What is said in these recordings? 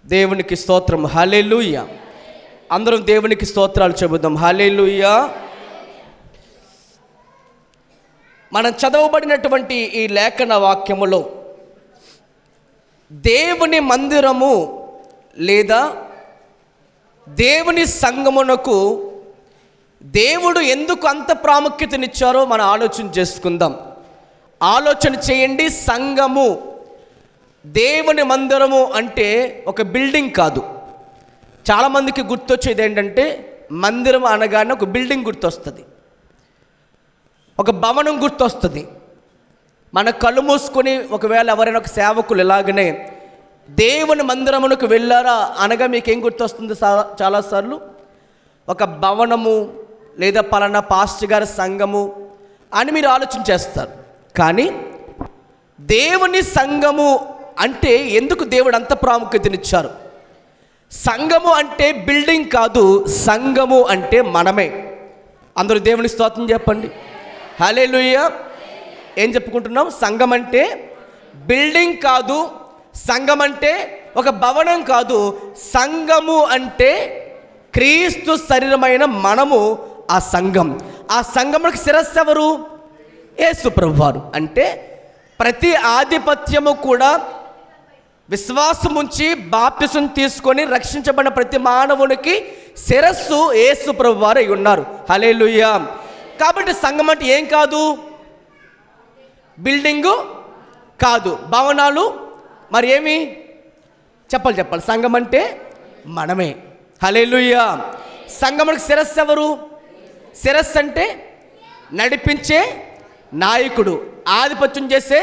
దేవునికి స్తోత్రం. హల్లెలూయా. అందరం దేవునికి స్తోత్రాలు చెబుదాం. హల్లెలూయా. మనం చదవబడినటువంటి ఈ లేఖన వాక్యములో దేవుని మందిరము లేదా దేవుని సంగమునకు దేవుడు ఎందుకు అంత ప్రాముఖ్యతనిచ్చారో మనం ఆలోచన చేసుకుందాం. ఆలోచన చేయండి. సంఘము, దేవుని మందిరము అంటే ఒక బిల్డింగ్ కాదు. చాలామందికి గుర్తొచ్చేది ఏంటంటే మందిరం అనగానే ఒక బిల్డింగ్ గుర్తొస్తుంది, ఒక భవనం గుర్తొస్తుంది. మన కళ్ళు మూసుకొని ఒకవేళ ఎవరైనా ఒక సేవకులు ఇలాగనే దేవుని మందిరమునకు వెళ్ళారా అనగా మీకేం గుర్తొస్తుంది? చాలాసార్లు ఒక భవనము లేదా పలానా పాస్టర్ గారి సంఘము అని మీరు ఆలోచన చేస్తారు. కానీ దేవుని సంఘము అంటే ఎందుకు దేవుడు అంత ప్రాముఖ్యతనిచ్చారు? సంఘము అంటే బిల్డింగ్ కాదు, సంఘము అంటే మనమే. అందరూ దేవుని స్తోత్రం చెప్పండి. హల్లెలూయా. ఏం చెప్పుకుంటున్నాం? సంఘం అంటే బిల్డింగ్ కాదు, సంఘం అంటే ఒక భవనం కాదు. సంఘము అంటే క్రీస్తు శరీరమైన మనము ఆ సంఘం. ఆ సంఘములకు శిరస్సు ఎవరు? యేసు ప్రభువారు. అంటే ప్రతి ఆధిపత్యము కూడా విశ్వాసం ఉంచి బాప్తిసం తీసుకొని రక్షించబడిన ప్రతి మానవునికి శిరస్సు యేసు ప్రభువారు అయి ఉన్నారు. హల్లెలూయా. కాబట్టి సంఘం అంటే ఏం కాదు? బిల్డింగు కాదు, భవనాలు మరి ఏమి? చెప్పాలి. సంఘం అంటే మనమే. హల్లెలూయా. సంఘమునికి శిరస్సు ఎవరు? శిరస్సు అంటే నడిపించే నాయకుడు, ఆధిపత్యం చేసే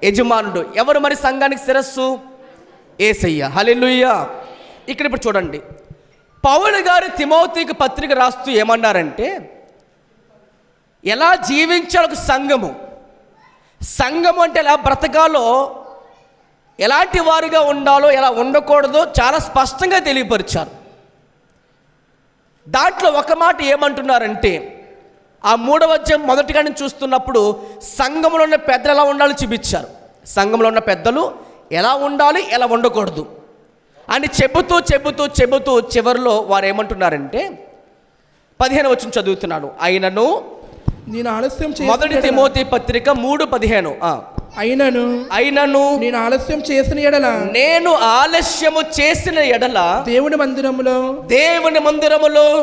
యజమానుడు. ఎవరు మరి సంఘానికి శిరస్సు? యేసయ్య. హల్లెలూయా. ఇప్పుడు చూడండి, పౌలు గారు తిమోతికి పత్రిక రాస్తూ ఏమన్నారంటే ఎలా జీవించాలి ఒక సంఘము, సంఘము అంటే ఎలా బ్రతకాలో, ఎలాంటి వారుగా ఉండాలో, ఎలా ఉండకూడదో చాలా స్పష్టంగా తెలియపరిచారు. దాంట్లో ఒక మాట ఏమంటున్నారంటే ఆ 3వ అధ్యాయం మొదటిగా నేను చూస్తున్నప్పుడు సంఘంలో ఉన్న పెద్దలు ఎలా ఉండాలో చూపించారు. సంఘంలో ఉన్న పెద్దలు ఎలా ఉండాలి, ఎలా ఉండకూడదు అని చెబుతూ చివరిలో వారు ఏమంటున్నారంటే 15 వచనం చదువుతున్నాడు. అయినను నేను ఆలస్యం మొదటి తిమోతి పత్రిక 3:15 అయినను నేను ఆలస్యం చేసిన ఆలస్యము చేసిన ఎడల దేవుని మందిరములో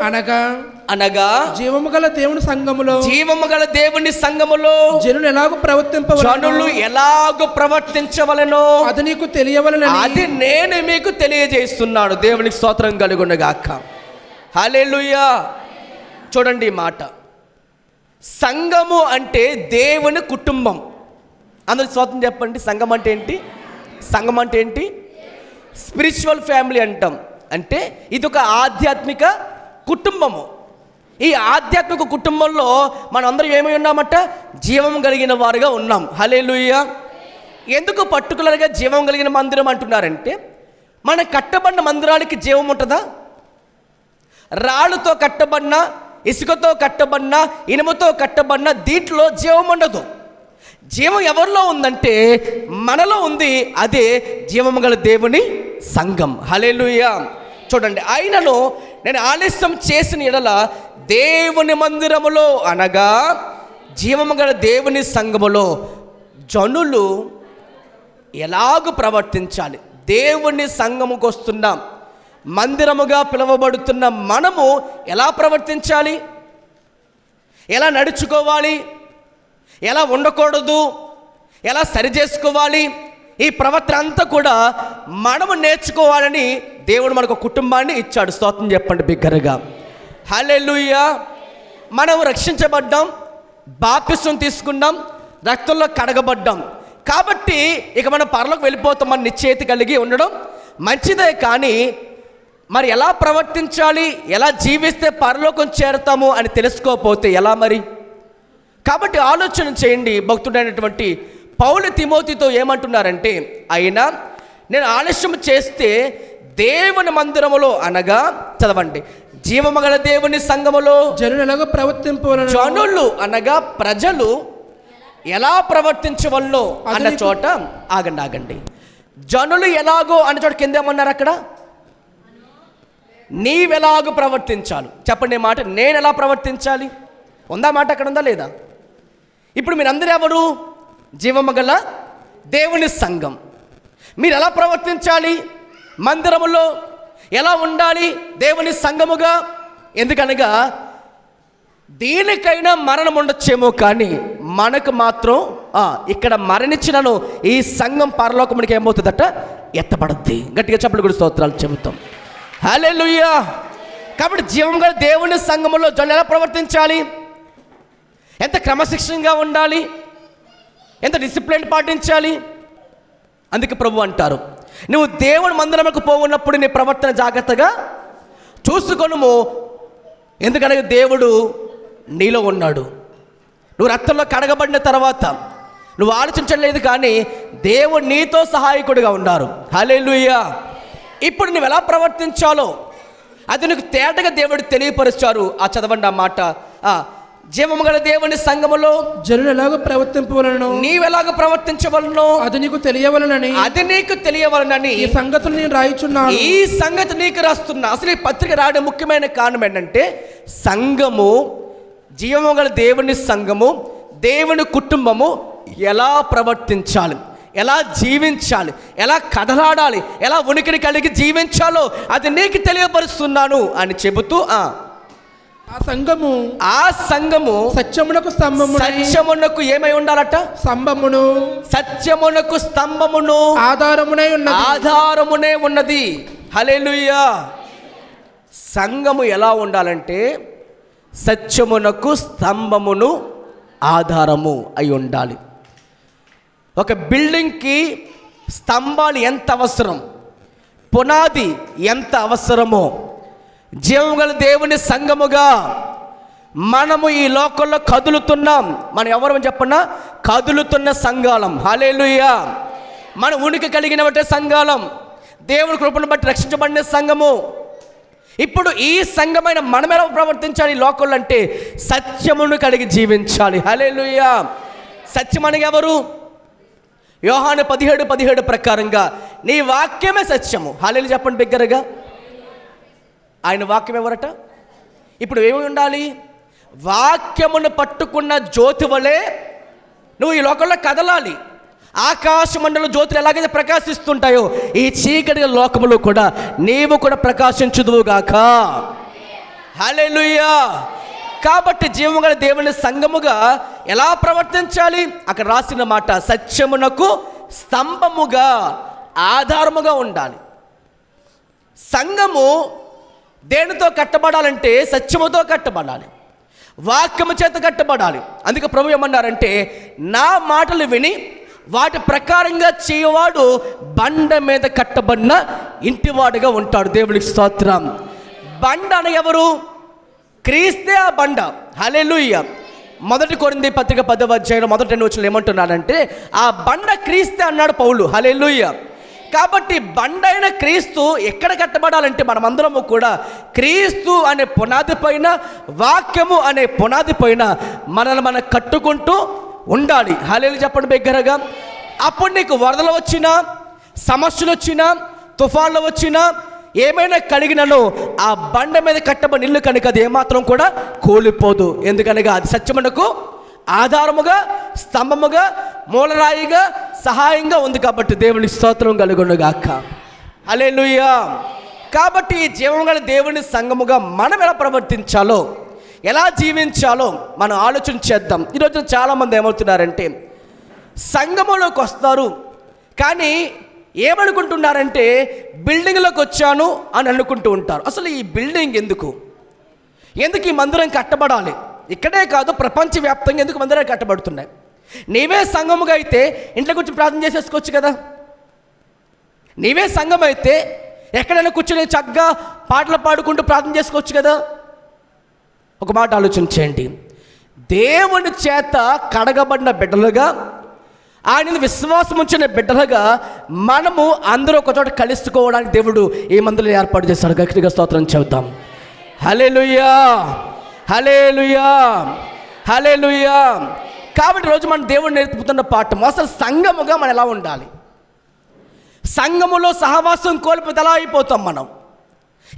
అనగా జీవము గల దేవుని సంఘములో జనులు ఎలాగో ప్రవర్తించవలెనో అది నీకు తెలియవలెనని అది నేను మీకు తెలియజేస్తున్నాను. దేవునికి స్తోత్రం కలుగునుగాక. హల్లెలూయా. చూడండి ఈ మాట. సంఘము అంటే దేవుని కుటుంబం. అందరూ స్తోత్రం చెప్పండి. సంఘం అంటే ఏంటి? సంఘం అంటే ఏంటి? స్పిరిచువల్ ఫ్యామిలీ అంటాం. అంటే ఇది ఒక ఆధ్యాత్మిక కుటుంబము. ఈ ఆధ్యాత్మిక కుటుంబంలో మనం అందరం ఏమై ఉన్నామట? జీవం కలిగిన వారుగా ఉన్నాం. హల్లెలూయా. ఎందుకు పర్టికులర్గా జీవం కలిగిన మందిరం అంటున్నారంటే మన కట్టబడిన మందిరానికి జీవం ఉంటుందా? రాళ్ళతో కట్టబడిన, ఇసుకతో కట్టబడిన, ఇనుముతో కట్టబడిన దీంట్లో జీవం ఉండదు. జీవం ఎవరిలో ఉందంటే మనలో ఉంది. అదే జీవము గల దేవుని సంఘం. హల్లెలూయా. చూడండి, అయినను నేను ఆలస్యం చేసిన ఎడల దేవుని మందిరములో అనగా జీవము గల దేవుని సంఘములో జనులు ఎలాగూ ప్రవర్తించాలి. దేవుని సంఘముకు వస్తున్నాం, మందిరముగా పిలువబడుతున్న మనము ఎలా ప్రవర్తించాలి, ఎలా నడుచుకోవాలి, ఎలా ఉండకూడదు, ఎలా సరి చేసుకోవాలి, ఈ ప్రవర్తన అంతా కూడా మనము నేర్చుకోవాలని దేవుడు మనకు కుటుంబాన్ని ఇచ్చాడు. స్తోత్రం చెప్పండి బిగ్గరగా. హల్లెలూయా. మనం రక్షించబడ్డాం, బాప్తిసం తీసుకున్నాం, రక్తంలో కడగబడ్డాం. కాబట్టి ఇక మనం పరలోకి వెళ్ళిపోతామని నిశ్చయిత కలిగి ఉండడం మంచిదే. కానీ మరి ఎలా ప్రవర్తించాలి, ఎలా జీవిస్తే పరలోకం చేరుతాము అని తెలుసుకోకపోతే ఎలా మరి? కాబట్టి ఆలోచన చేయండి. భక్తుడైనటువంటి పౌలు తిమోతితో ఏమంటున్నారంటే అయినా నేను ఆలస్యం చేస్తే దేవుని మందిరములో అనగా చదవండి జీవము గల దేవుని సంఘములో జనులు అనగా ప్రజలు ఎలా ప్రవర్తించవల్లో అన్న చోట ఆగండి. జనులు ఎలాగో అనే చోట కింద ఏమన్నారు అక్కడ? నీవెలాగో ప్రవర్తించాలి. చెప్పండి మాట, నేను ఎలా ప్రవర్తించాలి ఉందా మాట అక్కడ, ఉందా లేదా? ఇప్పుడు మీరందరూ ఎవరు? జీవము గల దేవుని సంఘం. మీరు ఎలా ప్రవర్తించాలి? మందిరములో ఎలా ఉండాలి దేవుని సంఘముగా? ఎందుకనగా దీనికైనా మరణం ఉండొచ్చేమో, కానీ మనకు మాత్రం ఇక్కడ మరణించినను ఈ సంఘం పరలోకమునికి ఏమవుతుందట? ఎత్తబడుద్ది. గట్టిగా చెప్పలు కూడా స్తోత్రాలు చెబుతాం. హల్లెలూయా. కాబట్టి జీవం గల దేవుని సంఘములో జనులు ఎలా ప్రవర్తించాలి? ఎంత క్రమశిక్షణగా ఉండాలి, ఎంత డిసిప్లిన్ పాటించాలి. అందుకే ప్రభు అంటారు, నువ్వు దేవుని మందిరముకు పోవున్నప్పుడు నీ ప్రవర్తన జాగ్రత్తగా చూసుకొనుము, ఎందుకనగా దేవుడు నీలో ఉన్నాడు. నువ్వు రక్తంలో కడగబడిన తర్వాత నువ్వు ఆలోచించలేదు, కానీ దేవుడు నీతో సహాయకుడిగా ఉన్నారు. హల్లెలూయా. ఇప్పుడు నువ్వు ఎలా ప్రవర్తించాలో అది నీకు తేటగా దేవుడు తెలియపరుస్తారు. చదవండి ఆ మాట. జీవము గల దేవుని సంఘములో జనులు ఎలాగో ప్రవర్తింపవలెను, నీవెలాగ ప్రవర్తించవలనో అది నీకు తెలియవలనని ఈ సంగతులు నేను రాయిచున్నాను. ఈ సంగతి నీకు రాస్తున్నా. అసలు ఈ పత్రిక రాయడం ముఖ్యమైన కారణం ఏంటంటే, సంఘము, జీవము గల దేవుని సంఘము, దేవుని కుటుంబము ఎలా ప్రవర్తించాలి, ఎలా జీవించాలి, ఎలా కదలాడాలి, ఎలా ఉనికిని కలిగి జీవించాలో అది నీకు తెలియపరుస్తున్నాను అని చెబుతూ ఆ సంఘము సత్యమునకు స్తంభము, సత్యమునకు ఏమై ఉండాలట? స్తంభమును, సత్యమునకు స్తంభమును, ఆధారమునే ఉన్నది. హల్లెలూయా. సంఘము ఎలా ఉండాలంటే సత్యమునకు స్తంభమును ఆధారము అయి ఉండాలి. ఒక బిల్డింగ్కి స్తంభాలు ఎంత అవసరం, పునాది ఎంత అవసరమో, జీవము గల దేవుని సంఘముగా మనము ఈ లోకంలో కదులుతున్నాం. మనం ఎవరు చెప్పన్నా? కదులుతున్న సంఘాలం. హల్లెలూయా. మన ఉనికి కలిగిన బట్టే సంఘాలం, దేవుని కృపను బట్టి రక్షించబడిన సంఘము. ఇప్పుడు ఈ సంఘమైన మనం ఎలా ప్రవర్తించాలి ఈ లోకంలో అంటే సత్యమును కలిగి జీవించాలి. హల్లెలూయా. సత్యం అనగా ఎవరు? యోహాను 17:17 ప్రకారంగా నీ వాక్యమే సత్యము. హల్లెలూయా చెప్పండి బిగ్గరగా. ఆయన వాక్యం ఎవరట? ఇప్పుడు ఏమి ఉండాలి? వాక్యమును పట్టుకున్న జ్యోతి వలె నువ్వు ఈ లోకంలో కదలాలి. ఆకాశ మండలం జ్యోతులు ఎలాగైతే ప్రకాశిస్తుంటాయో ఈ చీకటి లోకములో కూడా నీవు కూడా ప్రకాశించుదువుగాక. హల్లెలూయా. కాబట్టి జీవము గల దేవుని సంఘముగా ఎలా ప్రవర్తించాలి? అక్కడ రాసిన మాట, సత్యమునకు స్తంభముగా, ఆధారముగా ఉండాలి. సంఘము దేనితో కట్టబడాలంటే సత్యముతో కట్టబడాలి, వాక్యము చేత కట్టబడాలి. అందుకే ప్రభు ఏమన్నారంటే, నా మాటలు విని వాటి ప్రకారంగా చేయవాడు బండ మీద కట్టబడిన ఇంటివాడుగా ఉంటాడు. దేవునికి స్తోత్రం. బండ అని ఎవరు? క్రీస్తే ఆ బండ. హల్లెలూయా. 1 కొరింథీ పత్రిక 10వ అధ్యాయం 1 వచనంలో ఏమంటున్నాడంటే, ఆ బండ క్రీస్తే అన్నాడు పౌలు. హల్లెలూయా. కాబట్టి బండైన క్రీస్తు ఎక్కడ కట్టబడాలంటే మనమందరము కూడా క్రీస్తు అనే పునాది పైన, వాక్యము అనే పునాది పైన మనల్ని మనం కట్టుకుంటూ ఉండాలి. హల్లెలూయా చెప్పండి బిగ్గరగా. అప్పుడు నీకు వరదలు వచ్చినా, సమస్యలు వచ్చినా, తుఫాన్లు వచ్చినా, ఏమైనా కలిగినను ఆ బండ మీద కట్టబడిన ఇల్లు కనుక అది ఏమాత్రం కూడా కూలిపోదు. ఎందుకనగా అది సత్యమునకు ఆధారముగా, స్తంభముగా, మూలరాయిగా, సహాయంగా ఉంది. కాబట్టి దేవుని స్తోత్రం కలుగునుగాక. హల్లెలూయా. కాబట్టి ఈ జీవము గల దేవుని సంఘముగా మనం ఎలా ప్రవర్తించాలో, ఎలా జీవించాలో మనం ఆలోచన చేద్దాం. ఈరోజు చాలామంది ఏమవుతున్నారంటే సంఘములోకి వస్తారు, కానీ ఏమనుకుంటున్నారంటే బిల్డింగ్లోకి వచ్చాను అని అనుకుంటూ ఉంటారు. అసలు ఈ బిల్డింగ్ ఎందుకు ఈ మందిరం కట్టబడాలి? ఇక్కడే కాదు, ప్రపంచవ్యాప్తంగా ఎందుకు మందిరాలు కట్టబడుతున్నాయి? నీవే సంఘముగా అయితే ఇంట్లో కూర్చొని ప్రార్థన చేసేసుకోవచ్చు కదా. నీవే సంఘం అయితే ఎక్కడైనా కూర్చొని చక్కగా పాటలు పాడుకుంటూ ప్రార్థన చేసుకోవచ్చు కదా. ఒక మాట ఆలోచించండి. దేవుని చేత కడగబడిన బిడ్డలుగా, ఆయన విశ్వాసం ఉంచిన బిడ్డలుగా మనము అందరూ ఒకచోట కలుసుకోవడానికి దేవుడు ఈ మందిరం ఏర్పాటు చేశాడు. గట్టిగా స్తోత్రం చెబుతాం. హల్లెలూయా, హల్లెలూయా, హల్లెలూయా. కాబట్టి రోజు మన దేవుడు నేర్పుతున్న పాఠం అసలు సంఘముగా మనం ఎలా ఉండాలి. సంఘములో సహవాసం కోల్పోతే ఎలా అయిపోతాం మనం?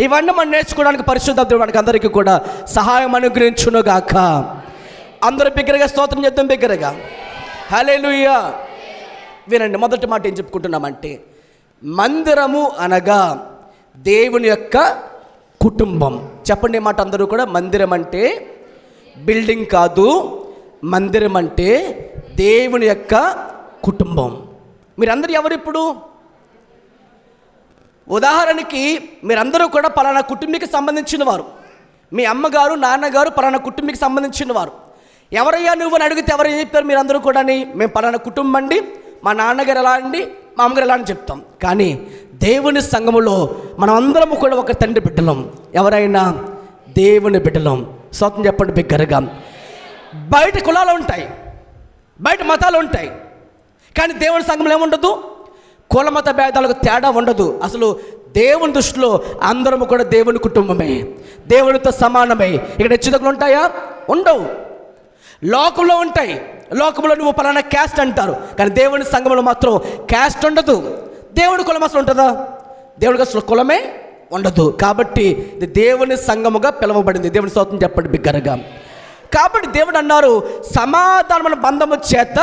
ఇవన్నీ మనం నేర్చుకోవడానికి పరిశుద్ధ దేవుడు మనకి అందరికీ కూడా సహాయం అనుగ్రహించునుగాక. అందరూ బిగ్గరగా స్తోత్రం చేద్దాం, బిగ్గరగా హల్లెలూయా. వినండి, మొదటి మాట ఏం చెప్పుకుంటున్నామంటే, మందిరము అనగా దేవుని యొక్క కుటుంబం. చెప్పండి మాట అందరూ కూడా. మందిరం అంటే బిల్డింగ్ కాదు, మందిరం అంటే దేవుని యొక్క కుటుంబం. మీరందరూ ఎవరు ఇప్పుడు? ఉదాహరణకి మీరందరూ కూడా పలానా కుటుంబీకి సంబంధించిన వారు. మీ అమ్మగారు, నాన్నగారు పలానా కుటుంబీకి సంబంధించిన వారు. ఎవరయ్యా నువ్వు అని అడిగితే ఎవరు ఏం చెప్తారు? మీరందరూ కూడా మేము పలానా కుటుంబం అండి, మా నాన్నగారు ఎలా అండి, మా అమ్మగారు ఎలా అని చెప్తాం. కానీ దేవుని సంఘములో మనం అందరము కూడా ఒక తండ్రి బిడ్డలం. ఎవరైనా దేవుని బిడ్డలం. స్వతం చెప్పండి బిగ్గరగా. బయట కులాలు ఉంటాయి, బయట మతాలు ఉంటాయి, కానీ దేవుని సంఘంలో ఏముండదు? కుల మత భేదాలకు తేడా ఉండదు. అసలు దేవుని దృష్టిలో అందరము కూడా దేవుని కుటుంబమే, దేవునితో సమానమే. ఇక్కడ హెచ్చుతగ్గులు ఉంటాయా? ఉండవు. లోకంలో ఉంటాయి, లోకంలో నువ్వు పలానా క్యాస్ట్ అంటారు, కానీ దేవుని సంఘంలో మాత్రం క్యాస్ట్ ఉండదు. దేవుడి కులం అసలు ఉంటుందా? దేవుడికి అసలు కులమే ఉండదు. కాబట్టి ఇది దేవుని సంఘముగా పిలువబడింది. దేవుని స్తోత్రం చెప్పండి బిగ్గరగా. కాబట్టి దేవుడు అన్నారు, సమాధానమైన బంధము చేత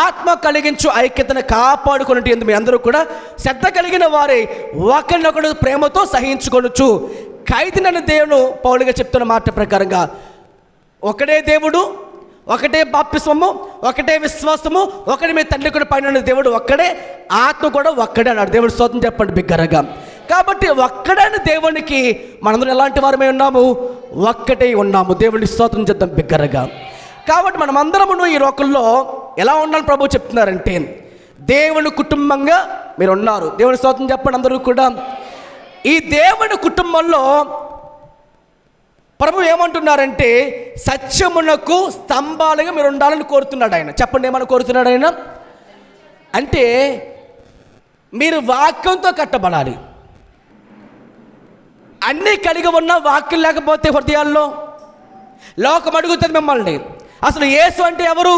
ఆత్మ కలిగించు ఐక్యతను కాపాడుకున్నట్టు ఎందుకు మీ అందరూ కూడా శ్రద్ధ కలిగిన వారే ఒకరినొకడు ప్రేమతో సహించుకొనొచ్చు. ఖైదీనైన దేవుడు పౌలుగా చెప్తున్న మాట ప్రకారంగా ఒకడే దేవుడు, ఒకటే బాప్తిస్మము, ఒకటే విశ్వాసము, ఒకటి మీ తండ్రి కూడా పైన దేవుడు ఒక్కడే, ఆత్మ కూడా ఒక్కడే అన్నాడు. దేవుడు స్తోత్రం చెప్పండి బిగ్గరగా. కాబట్టి ఒక్కడైన దేవునికి మనందరం ఎలాంటి వారమే ఉన్నాము? ఒక్కటే ఉన్నాము. దేవుడిని స్తోత్రం చేద్దాం బిగ్గరగా. కాబట్టి మనమందరము ఈ లోకంలో ఎలా ఉండాలని ప్రభువు చెప్తున్నారంటే, దేవుని కుటుంబంగా మీరు ఉన్నారు. దేవుని స్తోత్రం చెప్పండి అందరూ కూడా. ఈ దేవుని కుటుంబంలో ప్రభు ఏమంటున్నారంటే, సత్యమునకు స్తంభాలుగా మీరు ఉండాలని కోరుతున్నాడు ఆయన. చెప్పండి, ఏమని కోరుతున్నాడు ఆయన అంటే, మీరు వాక్యంతో కట్టబడాలి. అన్నీ కలిగి ఉన్న వాక్యం లేకపోతే హృదయాల్లో లోకం అడుగుతుంది మిమ్మల్ని, అసలు యేసు అంటే ఎవరు?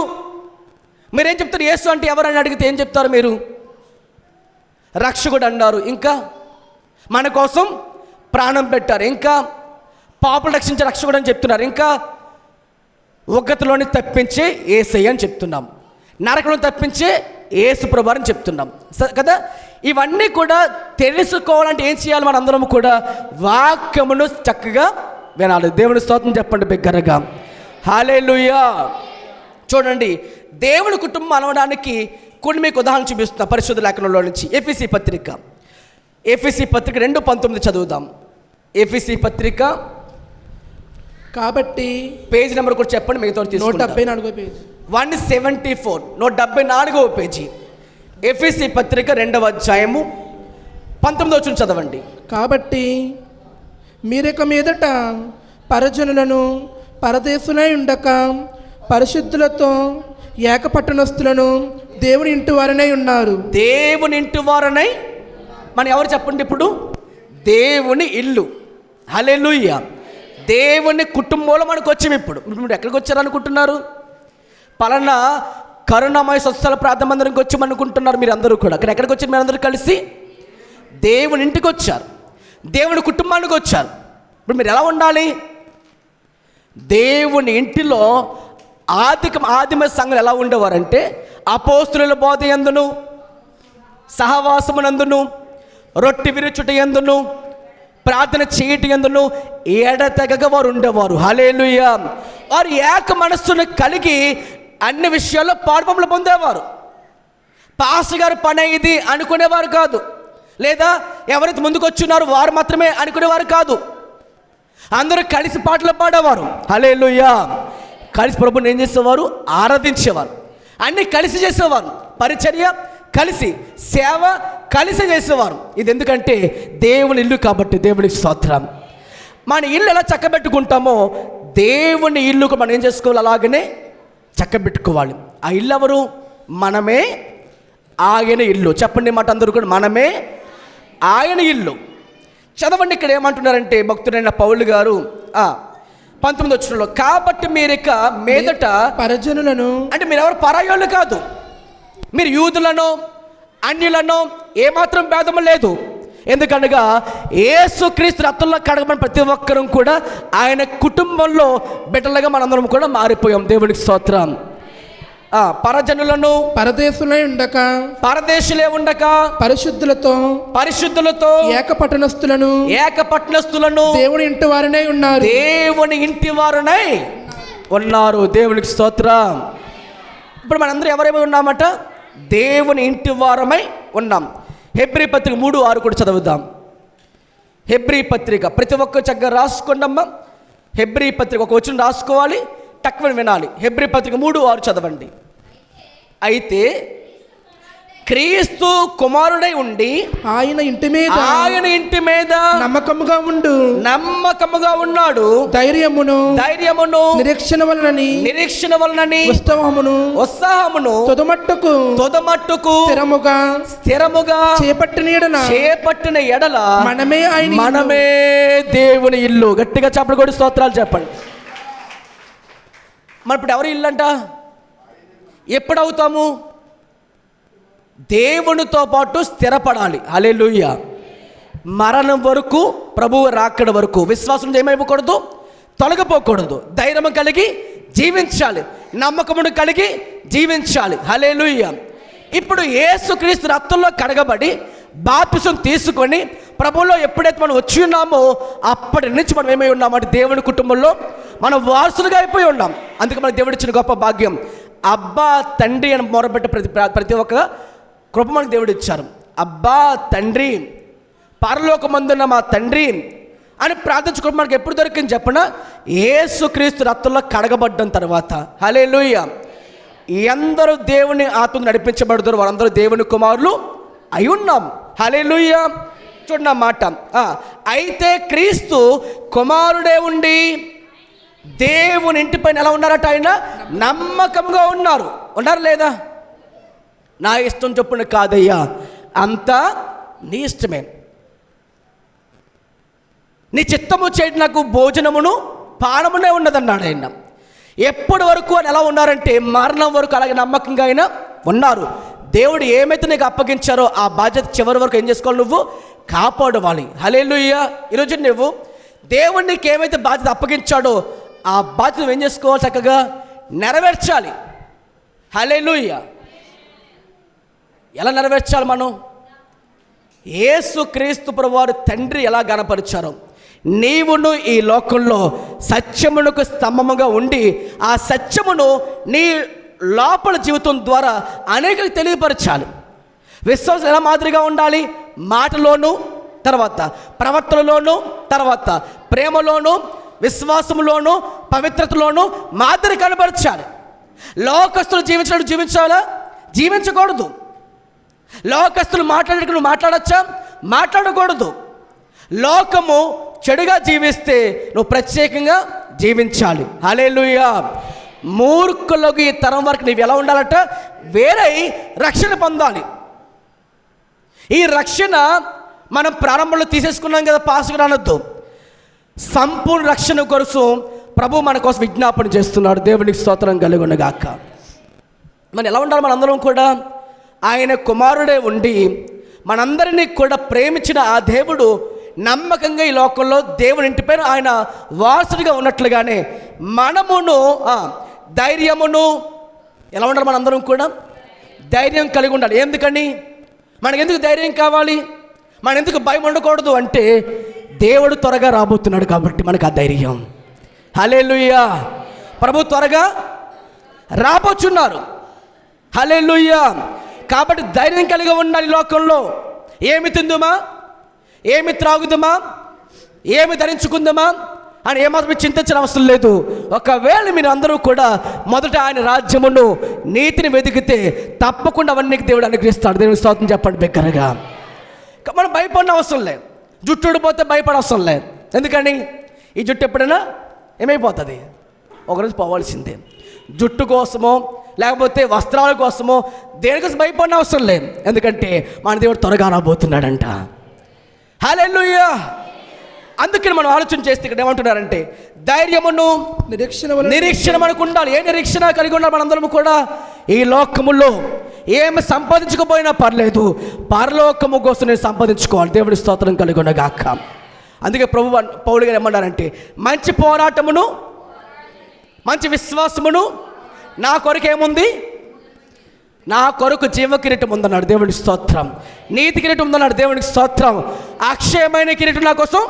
మీరేం చెప్తారు? యేసు అంటే ఎవరు అని అడిగితే ఏం చెప్తారు మీరు? రక్షకుడు అన్నారు, ఇంకా మన కోసం ప్రాణం పెట్టారు, ఇంకా పాపలు రక్షించే రక్షకుడు అని చెప్తున్నారు, ఇంకా ఉగ్గతిలోని తప్పించే యేసయ్య అని చెప్తున్నాం, నరకను తప్పించే యేసు ప్రభు అని చెప్తున్నాం కదా. ఇవన్నీ కూడా తెలుసుకోవాలంటే ఏం చేయాలి? మన అందరం కూడా వాక్యమును చక్కగా వినాలి. దేవుని స్తోత్రం చెప్పండి బిగ్గరగా. హల్లెలూయా. చూడండి, దేవుని కుటుంబం అనడానికి కొన్ని మీకు ఉదాహరణ చూపిస్తున్నా పరిశుద్ధ లేఖనంలో నుంచి. ఎఫెసీ పత్రిక 2:19 చదువుదాం. ఎఫెసీ పత్రిక కాబట్టి పేజ్ నెంబర్ కూడా చెప్పండి, మిగతా 174 పేజ్ 174 174 పేజీ. ఎఫెసీ పత్రిక 2:19 చదవండి. కాబట్టి మీరిక మీదట పరజనులను పరదేశులై ఉండక పరిశుద్ధులతో ఏకపట్టణస్తులను దేవుని ఇంటి వారనై ఉన్నారు. దేవుని ఇంటి వారనై మనం ఎవరు చెప్పండి? ఇప్పుడు దేవుని ఇల్లు. హల్లెలూయా. దేవుని కుటుంబంలో మనకు వచ్చాము. ఇప్పుడు ఎక్కడికి వచ్చారనుకుంటున్నారు? పలానా కరుణామయ స్వస్థల ప్రార్థన మందిరానికి వచ్చి అనుకుంటున్నారు మీరు అందరూ కూడా. అక్కడ ఎక్కడికి వచ్చారు? మీరు అందరూ కలిసి దేవుని ఇంటికి వచ్చారు, దేవుని కుటుంబానికి వచ్చారు. ఇప్పుడు మీరు ఎలా ఉండాలి? దేవుని ఇంటిలో ఆదిమ సంఘం ఎలా ఉండేవారంటే, అపోస్తుల బోధ యందును, సహవాసమునందును, రొట్టె విరుచుట యందును, ప్రార్థన చేయటి యందును ఎడతెగక వారు ఉండేవారు. హల్లెలూయా. వారు ఏక మనస్సును కలిగి అన్ని విషయాల్లో పాడుపంపులు పొందేవారు. పాస్టర్ గారు పని ఇది అనుకునేవారు కాదు, లేదా ఎవరైతే ముందుకు వచ్చున్నారో వారు మాత్రమే అనుకునేవారు కాదు. అందరూ కలిసి పాటలు పాడేవారు. హల్లెలూయా. కలిసి ప్రభుని ఏం చేసేవారు? ఆరాధించేవారు. అన్నీ కలిసి చేసేవారు. పరిచర్య కలిసి, సేవ కలిసి చేసేవారు. ఇది ఎందుకంటే దేవుని ఇల్లు కాబట్టి. దేవునికి స్తోత్రం. మన ఇల్లు ఎలా చక్కబెట్టుకుంటామో దేవుని ఇల్లుకు మనం ఏం చేసుకోవాలి? అలాగనే చక్కబెట్టుకోవాలి. ఆ ఇల్లు ఎవరు? మనమే ఆయన ఇల్లు. చెప్పండి మాట అందరూ కూడా, మనమే ఆయన ఇల్లు. చదవండి, ఇక్కడ ఏమంటున్నారంటే భక్తుడైన పౌలు గారు 19 కాబట్టి మీరిక మీదట పరజనులను, అంటే మీరు ఎవరు పరాయోళ్ళు కాదు, మీరు యూదులను అన్యులను ఏమాత్రం భేదము లేదు. ఎందుకనగా యేసుక్రీస్తు రక్తంలో కడగబడిన ప్రతి ఒక్కరూ కూడా ఆయన కుటుంబంలో బిడ్డలుగా మనందరం కూడా మారిపోయాం. దేవునికి స్తోత్రం. పరజనులను పరదేశులై ఉండక పరదేశులే ఉండక పరిశుద్ధులతో ఏకపట్టణస్థులను దేవుని ఇంటి వారినై ఉన్నారు. దేవునికి స్తోత్రం. ఇప్పుడు మనందరం ఎవరేమై ఉన్నామట? దేవుని ఇంటి వారమై ఉన్నాం. హెబ్రీ పత్రిక 3:6 కూడా చదువుదాం. హెబ్రీ పత్రిక ప్రతి ఒక్క చక్కగా రాసుకోండమ్మా. హెబ్రీ పత్రిక ఒక వచనం రాసుకోవాలి, తక్కువ వినాలి. హెబ్రీ పత్రిక 3:6 చదవండి. అయితే క్రీస్తు కుమారుడై ఉండి ఆయన ఇంటి మీద నమ్మకముగా ఉన్నాడు. ధైర్యమును నిరీక్షణ వలనని ఉత్సాహమును తొదమట్టుకు స్థిరముగా చేపట్టిన ఎడల మనమే దేవుని ఇల్లు. గట్టిగా చప్పట్లు కొట్టి స్తోత్రాలు చెప్పండి. మరి ఇప్పుడు ఎవరి ఇల్లు అంట? ఎప్పుడవుతాము? దేవునితో పాటు స్థిరపడాలి. హల్లెలూయా. మరణం వరకు, ప్రభువు రాకడ వరకు విశ్వాసం ఏమైపోకూడదు, తొలగిపోకూడదు. ధైర్యం కలిగి జీవించాలి, నమ్మకమును కలిగి జీవించాలి. హల్లెలూయా. ఇప్పుడు యేసుక్రీస్తు రక్తంలో కడగబడి బాప్తిసం తీసుకొని ప్రభువులో ఎప్పుడైతే మనం వచ్చి ఉన్నామో అప్పటి నుంచి మనం ఏమై ఉన్నామంటే దేవుని కుటుంబంలో మనం వారసులుగా అయిపోయి ఉన్నాం. అందుకే మనకు దేవుడు ఇచ్చిన గొప్ప భాగ్యం. అబ్బా తండ్రి అని మొరబెట్టే ప్రతి ఒక్క కృప మనకు దేవుడు ఇచ్చారు. అబ్బా తండ్రి, పరలోకమందున్న మా తండ్రి అని ప్రార్థించుకోవడం మనకు ఎప్పుడు దొరికింది చెప్పనా? యేసుక్రీస్తు రక్తంలో కడగబడ్డం తర్వాత. హల్లెలూయా. ఎందరూ దేవుని ఆత్మ నడిపించబడతారు వారందరూ దేవుని కుమారులు అయి ఉన్నాం. హల్లెలూయా. చూడండి ఆ మాట. అయితే క్రీస్తు కుమారుడే ఉండి దేవుని ఇంటిపైన ఎలా ఉన్నారట? ఆయన నమ్మకంగా ఉన్నారు లేదా? నా ఇష్టం చొప్పున కాదయ్యా, అంతా నీ ఇష్టమే, నీ చిత్తము చేయడం నాకు భోజనమును పానమునే ఉన్నదన్నాడు ఆయన. ఎప్పటి వరకు అని ఎలా ఉన్నారంటే మరణం వరకు అలాగే నమ్మకంగా ఆయన ఉన్నారు. దేవుడు ఏమైతే నీకు అప్పగించారో ఆ బాధ్యత చివరి వరకు ఏం చేసుకోవాలి? నువ్వు కాపాడవాలి. హల్లెలూయా. ఈరోజు నువ్వు దేవుడు నీకు ఏమైతే బాధ్యత అప్పగించాడో ఆ బాధ్యత నువ్వు ఏం చేసుకోవాలి? చక్కగా నెరవేర్చాలి. హల్లెలూయా. ఎలా నెరవేర్చాలి మనం? యేసుక్రీస్తు ప్రభువారు తండ్రి ఎలా గణపరిచారో నీవును ఈ లోకంలో సత్యమునకు స్తంభముగా ఉండి ఆ సత్యమును నీ లోపల జీవితం ద్వారా అనేకలకు తెలియపరచాలి. విశ్వాసం ఎలా మాదిరిగా ఉండాలి? మాటలోను, తర్వాత ప్రవర్తనలోను, తర్వాత ప్రేమలోను, విశ్వాసంలోను, పవిత్రతలోను మాదిరి కనపరచాలి. లోకస్తులు జీవించినట్టు జీవించాలా? జీవించకూడదు. లోకస్తులు మాట్లాడేటప్పుడు నువ్వు మాట్లాడచ్చా? మాట్లాడకూడదు. లోకము చెడుగా జీవిస్తే నువ్వు ప్రత్యేకంగా జీవించాలి. హల్లెలూయా. మూర్ఖులకు ఈ తరం వరకు నీవు ఎలా ఉండాలట? వేరే రక్షణ పొందాలి. ఈ రక్షణ మనం ప్రారంభంలో తీసేసుకున్నాం కదా, పాసుకు రానొద్దు. సంపూర్ణ రక్షణ కొరకు ప్రభు మన కోసం విజ్ఞాపన చేస్తున్నాడు. దేవునికి స్తోత్రం కలుగునుగాక. మనం ఎలా ఉండాలి? మనందరం కూడా ఆయన కుమారుడే ఉండి మనందరినీ కూడా ప్రేమించిన ఆ దేవుడు నమ్మకంగా ఈ లోకంలో దేవుని ఇంటిపైన ఆయన వారసుడిగా ఉన్నట్లుగానే మనమును ధైర్యమును ఎలా ఉండాలి? మనందరం కూడా ధైర్యం కలిగి ఉండాలి. ఎందుకని? మనకెందుకు ధైర్యం కావాలి? మనం ఎందుకు భయం ఉండకూడదు అంటే దేవుడు త్వరగా రాబోతున్నాడు కాబట్టి మనకు ఆ ధైర్యం. హల్లెలూయా. ప్రభు త్వరగా రాబోచున్నారు. హల్లెలూయా. కాబట్టి ధైర్యం కలిగి ఉండాలి. లోకంలో ఏమి తిందుమా, ఏమి త్రాగుదామా, ఏమి ధరించుకుందామా అని ఏమాత్రం చింతించిన అవసరం లేదు. ఒకవేళ మీరు అందరూ కూడా మొదట ఆయన రాజ్యమును నీతిని వెతికితే తప్పకుండా అవన్నీ దేవుడు అనుగ్రహిస్తాడు. దేవుని స్తోత్రం చెప్పండి బిగ్గరగా. మనం భయపడిన అవసరం లేదు. జుట్టు ఊడిపోతే భయపడ అవసరం లేదు. ఎందుకని? ఈ జుట్టు ఎప్పుడైనా ఏమైపోతుంది, ఒకరోజు పోవాల్సిందే. జుట్టు కోసమో లేకపోతే వస్త్రాల కోసమో దేనికోసం భయపడిన అవసరం లేదు. ఎందుకంటే మన దేవుడు త్వరగా రాబోతున్నాడంట. హల్లెలూయా. అందుకని మనం ఆలోచన చేస్తే ఇక్కడ ఏమంటున్నారంటే ధైర్యమును నిరీక్షణ మనకు ఉండాలి. ఏ నిరీక్షణ కలిగి ఉండాలి? మనందరం కూడా ఈ లోకములో ఏమి సంపాదించకపోయినా పర్లేదు, పరలోకము కోసం నేను సంపాదించుకోవాలి. దేవుడి స్తోత్రం కలుగునగాక. అందుకే పౌలు గారు ఏమన్నారంటే, మంచి పోరాటమును మంచి విశ్వాసమును నా కొరకు ఏముంది, నా కొరకు జీవ కిరీటం ఉందన్నాడు. దేవుడి స్తోత్రం. నీతి కిరీటం ఉందన్నాడు. దేవుడికి స్తోత్రం. అక్షయమైన కిరీటం నా కోసం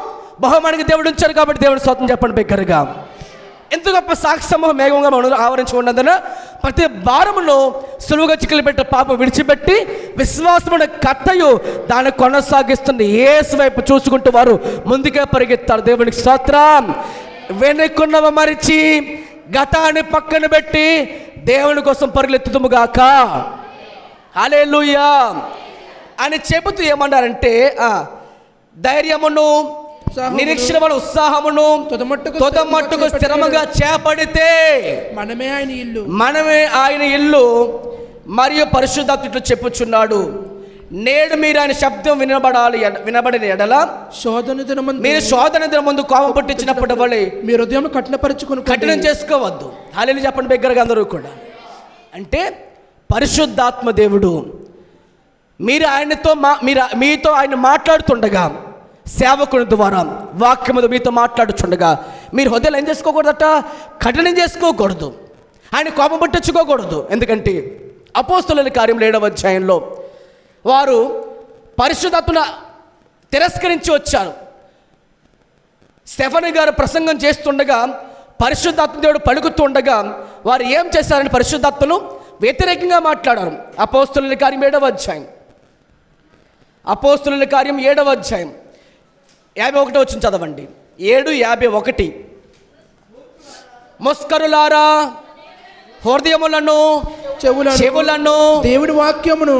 బహుమానికి దేవుడు ఉంచారు. కాబట్టి దేవుడి స్తోత్రం చెప్పండి బిగ్గరగా. ఎంత గొప్ప సాక్ష్యము మేఘంగా మనం ఆవరించుకున్నందున ప్రతి భారమును సులువుగా చిక్కులు పెట్టే పాప విడిచిపెట్టి విశ్వాసమున కట్టయు దాన్ని కొనసాగిస్తున్న యేసు వైపు చూసుకుంటూ వారు ముందుకే పరిగెత్తారు. దేవునికి స్తోత్రం. వెనుకున్నవ మరిచి గతాన్ని పక్కన పెట్టి దేవుని కోసం పరుగులెత్తుదుముగాక. హల్లెలూయా అని చెబుతూ ఏమన్నారంటే, ధైర్యమును నిరీక్షణ ఉత్సాహమును తొదమట్టుకు స్థిరముగా చేపడితే మనమే ఆయన ఇల్లు మరియు పరిశుద్ధాత్ముడు చెప్పుచున్నాడు. నేడు మీరు ఆయన శబ్దం వినబడిన ఎడల మీరు శోధన దిన ముందు కోపం పుట్టించినప్పటి వల్ల మీరు హృదయం కఠినం చేసుకోవద్దు. హల్లెలూయా చెప్పండి బిగ్గరగా అందరూ కూడా. అంటే పరిశుద్ధాత్మ దేవుడు మీతో ఆయన మాట్లాడుతుండగా, సేవకుని ద్వారా వాక్యముతో మీతో మాట్లాడుచుండగా మీరు హృదయాలు ఏం చేసుకోకూడదట, కఠినం చేసుకోకూడదు, ఆయన కోపం పట్టించుకోకూడదు. ఎందుకంటే అపోస్తలుల కార్యం 7వ అధ్యాయంలో వారు పరిశుద్ధాత్మను తిరస్కరించి వచ్చారు. స్టెఫను గారు ప్రసంగం చేస్తుండగా పరిశుద్ధాత్మ దేవుడు పలుకుతుండగా వారు ఏం చేశారని పరిశుద్ధాత్మను వ్యతిరేకంగా మాట్లాడారు. అపోస్తలుల కార్యం 7వ అధ్యాయం 7వ అధ్యాయం 51 వచ్చిన చదవండి. 7:51. ముస్కరులారా, హృదయములను చెవులను దేవుని వాక్యములో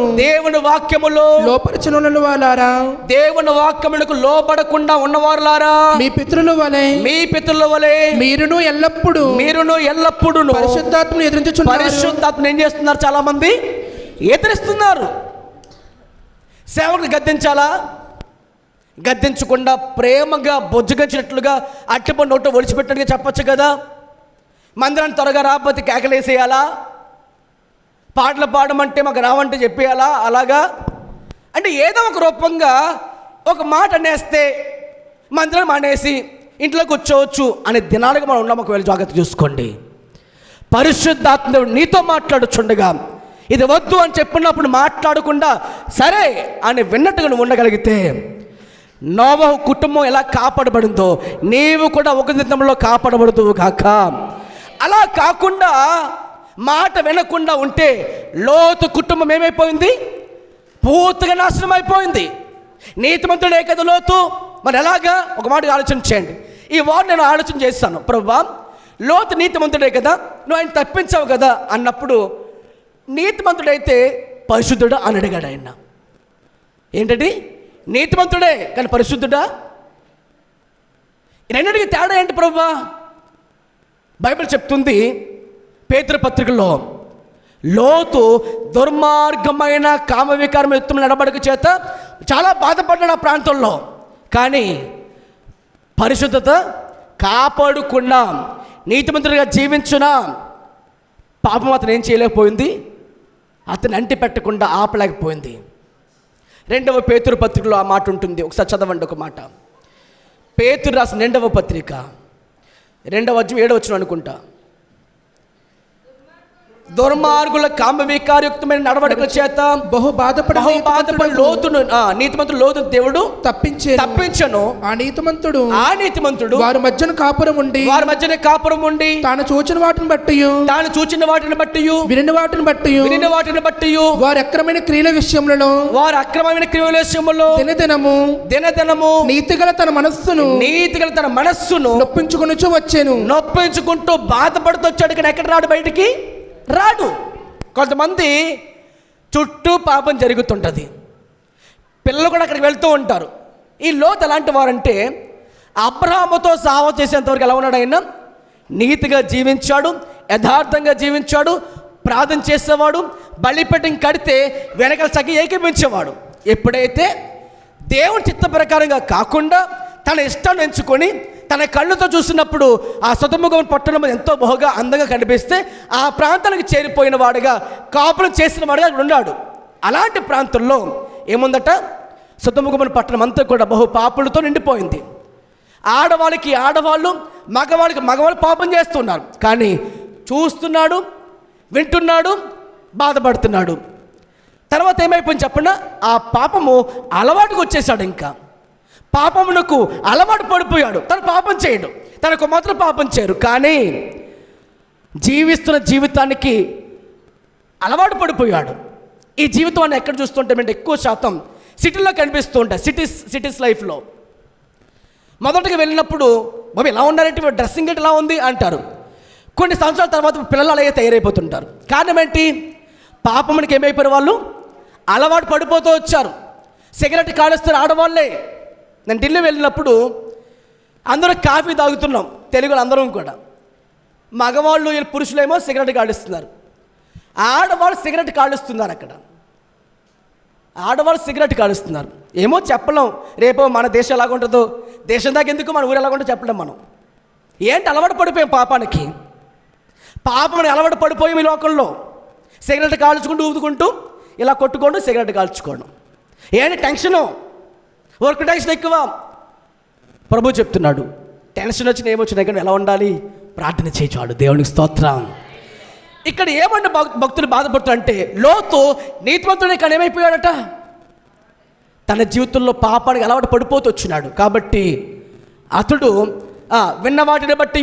లోపరచున్న వాలారా, దేవుని వాక్యములకు లోబడకుండా ఉన్నవారులారా, మీ పితరుల వలె మీరును ఎల్లప్పుడూ పరిశుద్ధాత్మను ఎదిరించుచున్నారు. పరిశుద్ధాత్మను ఏం చేస్తున్నారు? చాలా మంది ఎదిరిస్తున్నారు. సేవకులు గద్దించాలా? గద్దించకుండా ప్రేమగా బొజ్జగించినట్లుగా అట్టిపండు నోట ఒడిచిపెట్టినట్టుగా చెప్పచ్చు కదా. మందిరాన్ని త్వరగా రాకపోతే కేకలేసేయాలా? పాటలు పాడమంటే మాకు రావంటే చెప్పేయాలా? అలాగా అంటే ఏదో ఒక రూపంగా ఒక మాట అనేస్తే మందిరం మానేసి ఇంట్లో కూర్చోవచ్చు అనే దినాలుగా మనం ఉన్నాం. ఒకవేళ జాగ్రత్త చూసుకోండి. పరిశుద్ధాత్మ దేవుడు నీతో మాట్లాడుచుండగా ఇది వద్దు అని చెప్పినప్పుడు మాట్లాడకుండా సరే అని విన్నట్టుగా నువ్వు ఉండగలిగితే నోవహు కుటుంబం ఎలా కాపాడబడిందో నీవు కూడా ఒక దినంలో కాపాడబడుతూ కాక. అలా కాకుండా మాట వినకుండా ఉంటే లోతు కుటుంబం ఏమైపోయింది? పూర్తిగా నాశనం అయిపోయింది. నీతిమంతుడే కదా లోతు. మరి ఎలాగా? ఒక మాట ఆలోచన చేయండి. ఈ వారు నేను ఆలోచన చేస్తాను. ప్రభువా, లోతు నీతిమంతుడే కదా, నువ్వు ఆయన తప్పించావు కదా అన్నప్పుడు నీతిమంతుడైతే పరిశుద్ధుడా అని అడిగాడు ఆయన. ఏంటండి? నీతిమంతుడే కానీ పరిశుద్ధుడా? రెండింటికి తేడా ఏంటి ప్రభువా? బైబిల్ చెప్తుంది పేతురు పత్రికలో, లోతు దుర్మార్గమైన కామవికారం యుక్తమైన నడవడిక చేత చాలా బాధపడ్డాడు ఆ ప్రాంతంలో. కానీ పరిశుద్ధత కాపాడుకున్నా, నీతిమంతుడిగా జీవించున్నా పాపం అతను ఏం చేయలేకపోయింది, అతను అంటి పెట్టకుండా ఆపలేకపోయింది. 2వ పేతురు పత్రికలో ఆ మాట ఉంటుంది. ఒకసారి చదవండి ఒక మాట. పేతురు రాసిన 2వ పత్రిక 2వ అధ్యాయం 7వ వచనం అనుకుంటా. దుర్మార్గుల కామవికారయుక్తమైన నడవడిక చేత బహు బాధపడి లోతును నీతిమంతుడు లోతు దేవుడు తప్పించను. ఆ నీతిమంతుడు వారి మధ్యన కాపురం ఉండి తాను చూచిన వాటిని బట్టి వినిన వాటిని బట్టి వారి అక్రమైన క్రియల విషయంలో దినదినము నీతిగల తన మనస్సును నొప్పించుకుంటూ బాధపడుతూ వచ్చాడు. కానీ ఎక్కడ రాడు? బయటికి రాడు. కొంతమంది చుట్టూ పాపం జరుగుతుంటుంది, పిల్లలు కూడా అక్కడికి వెళ్తూ ఉంటారు. ఈ లోతు ఎలాంటి వారంటే అబ్రహాముతో సావ చేసేంతవరకు ఎలా ఉన్నాడు? ఆయన నీతిగా జీవించాడు, యథార్థంగా జీవించాడు, ప్రార్థన చేసేవాడు, బలిపీఠం కడితే వెనకాల సగి ఏకీపించేవాడు. ఎప్పుడైతే దేవుని చిత్త ప్రకారంగా కాకుండా తన ఇష్టాన్ని ఎంచుకొని తన కళ్ళతో చూసినప్పుడు ఆ సొదొమ గొమొర్రా పట్టణం ఎంతో బహుగా అందంగా కనిపిస్తే ఆ ప్రాంతానికి చేరిపోయిన వాడుగా, కాపురం చేసిన వాడుగా ఉన్నాడు. అలాంటి ప్రాంతంలో ఏముందట, సొదొమ గొమొర్రా పట్టణం అంతా కూడా బహు పాపులతో నిండిపోయింది. ఆడవాళ్ళకి ఆడవాళ్ళు, మగవాళ్ళకి మగవాళ్ళు పాపం చేస్తున్నారు. కానీ చూస్తున్నాడు, వింటున్నాడు, బాధపడుతున్నాడు. తర్వాత ఏమైపోయింది చెప్పండి, ఆ పాపము అలవాటుకు వచ్చేసాడు. ఇంకా పాపమునకు అలవాటు పడిపోయాడు. తను పాపం చేయడు, తనకు మాత్రం పాపం చేయరు, కానీ జీవిస్తున్న జీవితానికి అలవాటు పడిపోయాడు. ఈ జీవితాన్ని ఎక్కడ చూస్తుంటామంటే ఎక్కువ శాతం సిటీలో కనిపిస్తూ ఉంటాయి. సిటీస్ లైఫ్లో మొదటగా వెళ్ళినప్పుడు బాబు ఎలా ఉన్నారంటే డ్రెస్సింగ్ ఎలా ఉంది అంటారు. కొన్ని సంవత్సరాల తర్వాత పిల్లలు అలాగే తయారైపోతుంటారు. కారణం ఏంటి, పాపమునికి ఏమైపోయారు వాళ్ళు, అలవాటు పడిపోతూ వచ్చారు. సిగరెట్ కాలుస్తారు ఆడవాళ్ళే. నేను ఢిల్లీ వెళ్ళినప్పుడు అందరూ కాఫీ తాగుతున్నాం, తెలుగులో అందరం కూడా. మగవాళ్ళు పురుషులేమో సిగరెట్ కాలుస్తున్నారు, ఆడవాళ్ళు సిగరెట్ కాలుస్తున్నారు. అక్కడ ఆడవాళ్ళు సిగరెట్ కాలుస్తున్నారు. ఏమో చెప్పలేం, రేపో మన దేశం ఎలాగ ఉంటుందో, దేశం దాకా ఎందుకు మన ఊరు ఎలాగ ఉంటుందో చెప్పలేం మనం. ఏంటి అలవాటు పడిపోయాం పాపానికి. పాపమని అలవాటు పడిపోయాం ఈ లోకంలో. సిగరెట్ కాల్చుకుంటూ ఊదుకుంటూ ఇలా కొట్టుకోండు, సిగరెట్ కాల్చుకోవడం. ఏంటి టెన్షను, వర్క్ టెన్షన్ ఎక్కువ. ప్రభు చెప్తున్నాడు, టెన్షన్ వచ్చిన ఏమొచ్చినా కానీ ఎలా ఉండాలి, ప్రార్థన చేయచాడు. దేవునికి స్తోత్రం. ఇక్కడ ఏమంటే భక్తులు బాధపడుతారంటే, లోతు నీతిమంతుడే కానీ ఏమైపోయాడట, తన జీవితంలో పాపానికి అలవాటు పడిపోతూ వచ్చినాడు. కాబట్టి అతడు విన్న వాటిని బట్టి,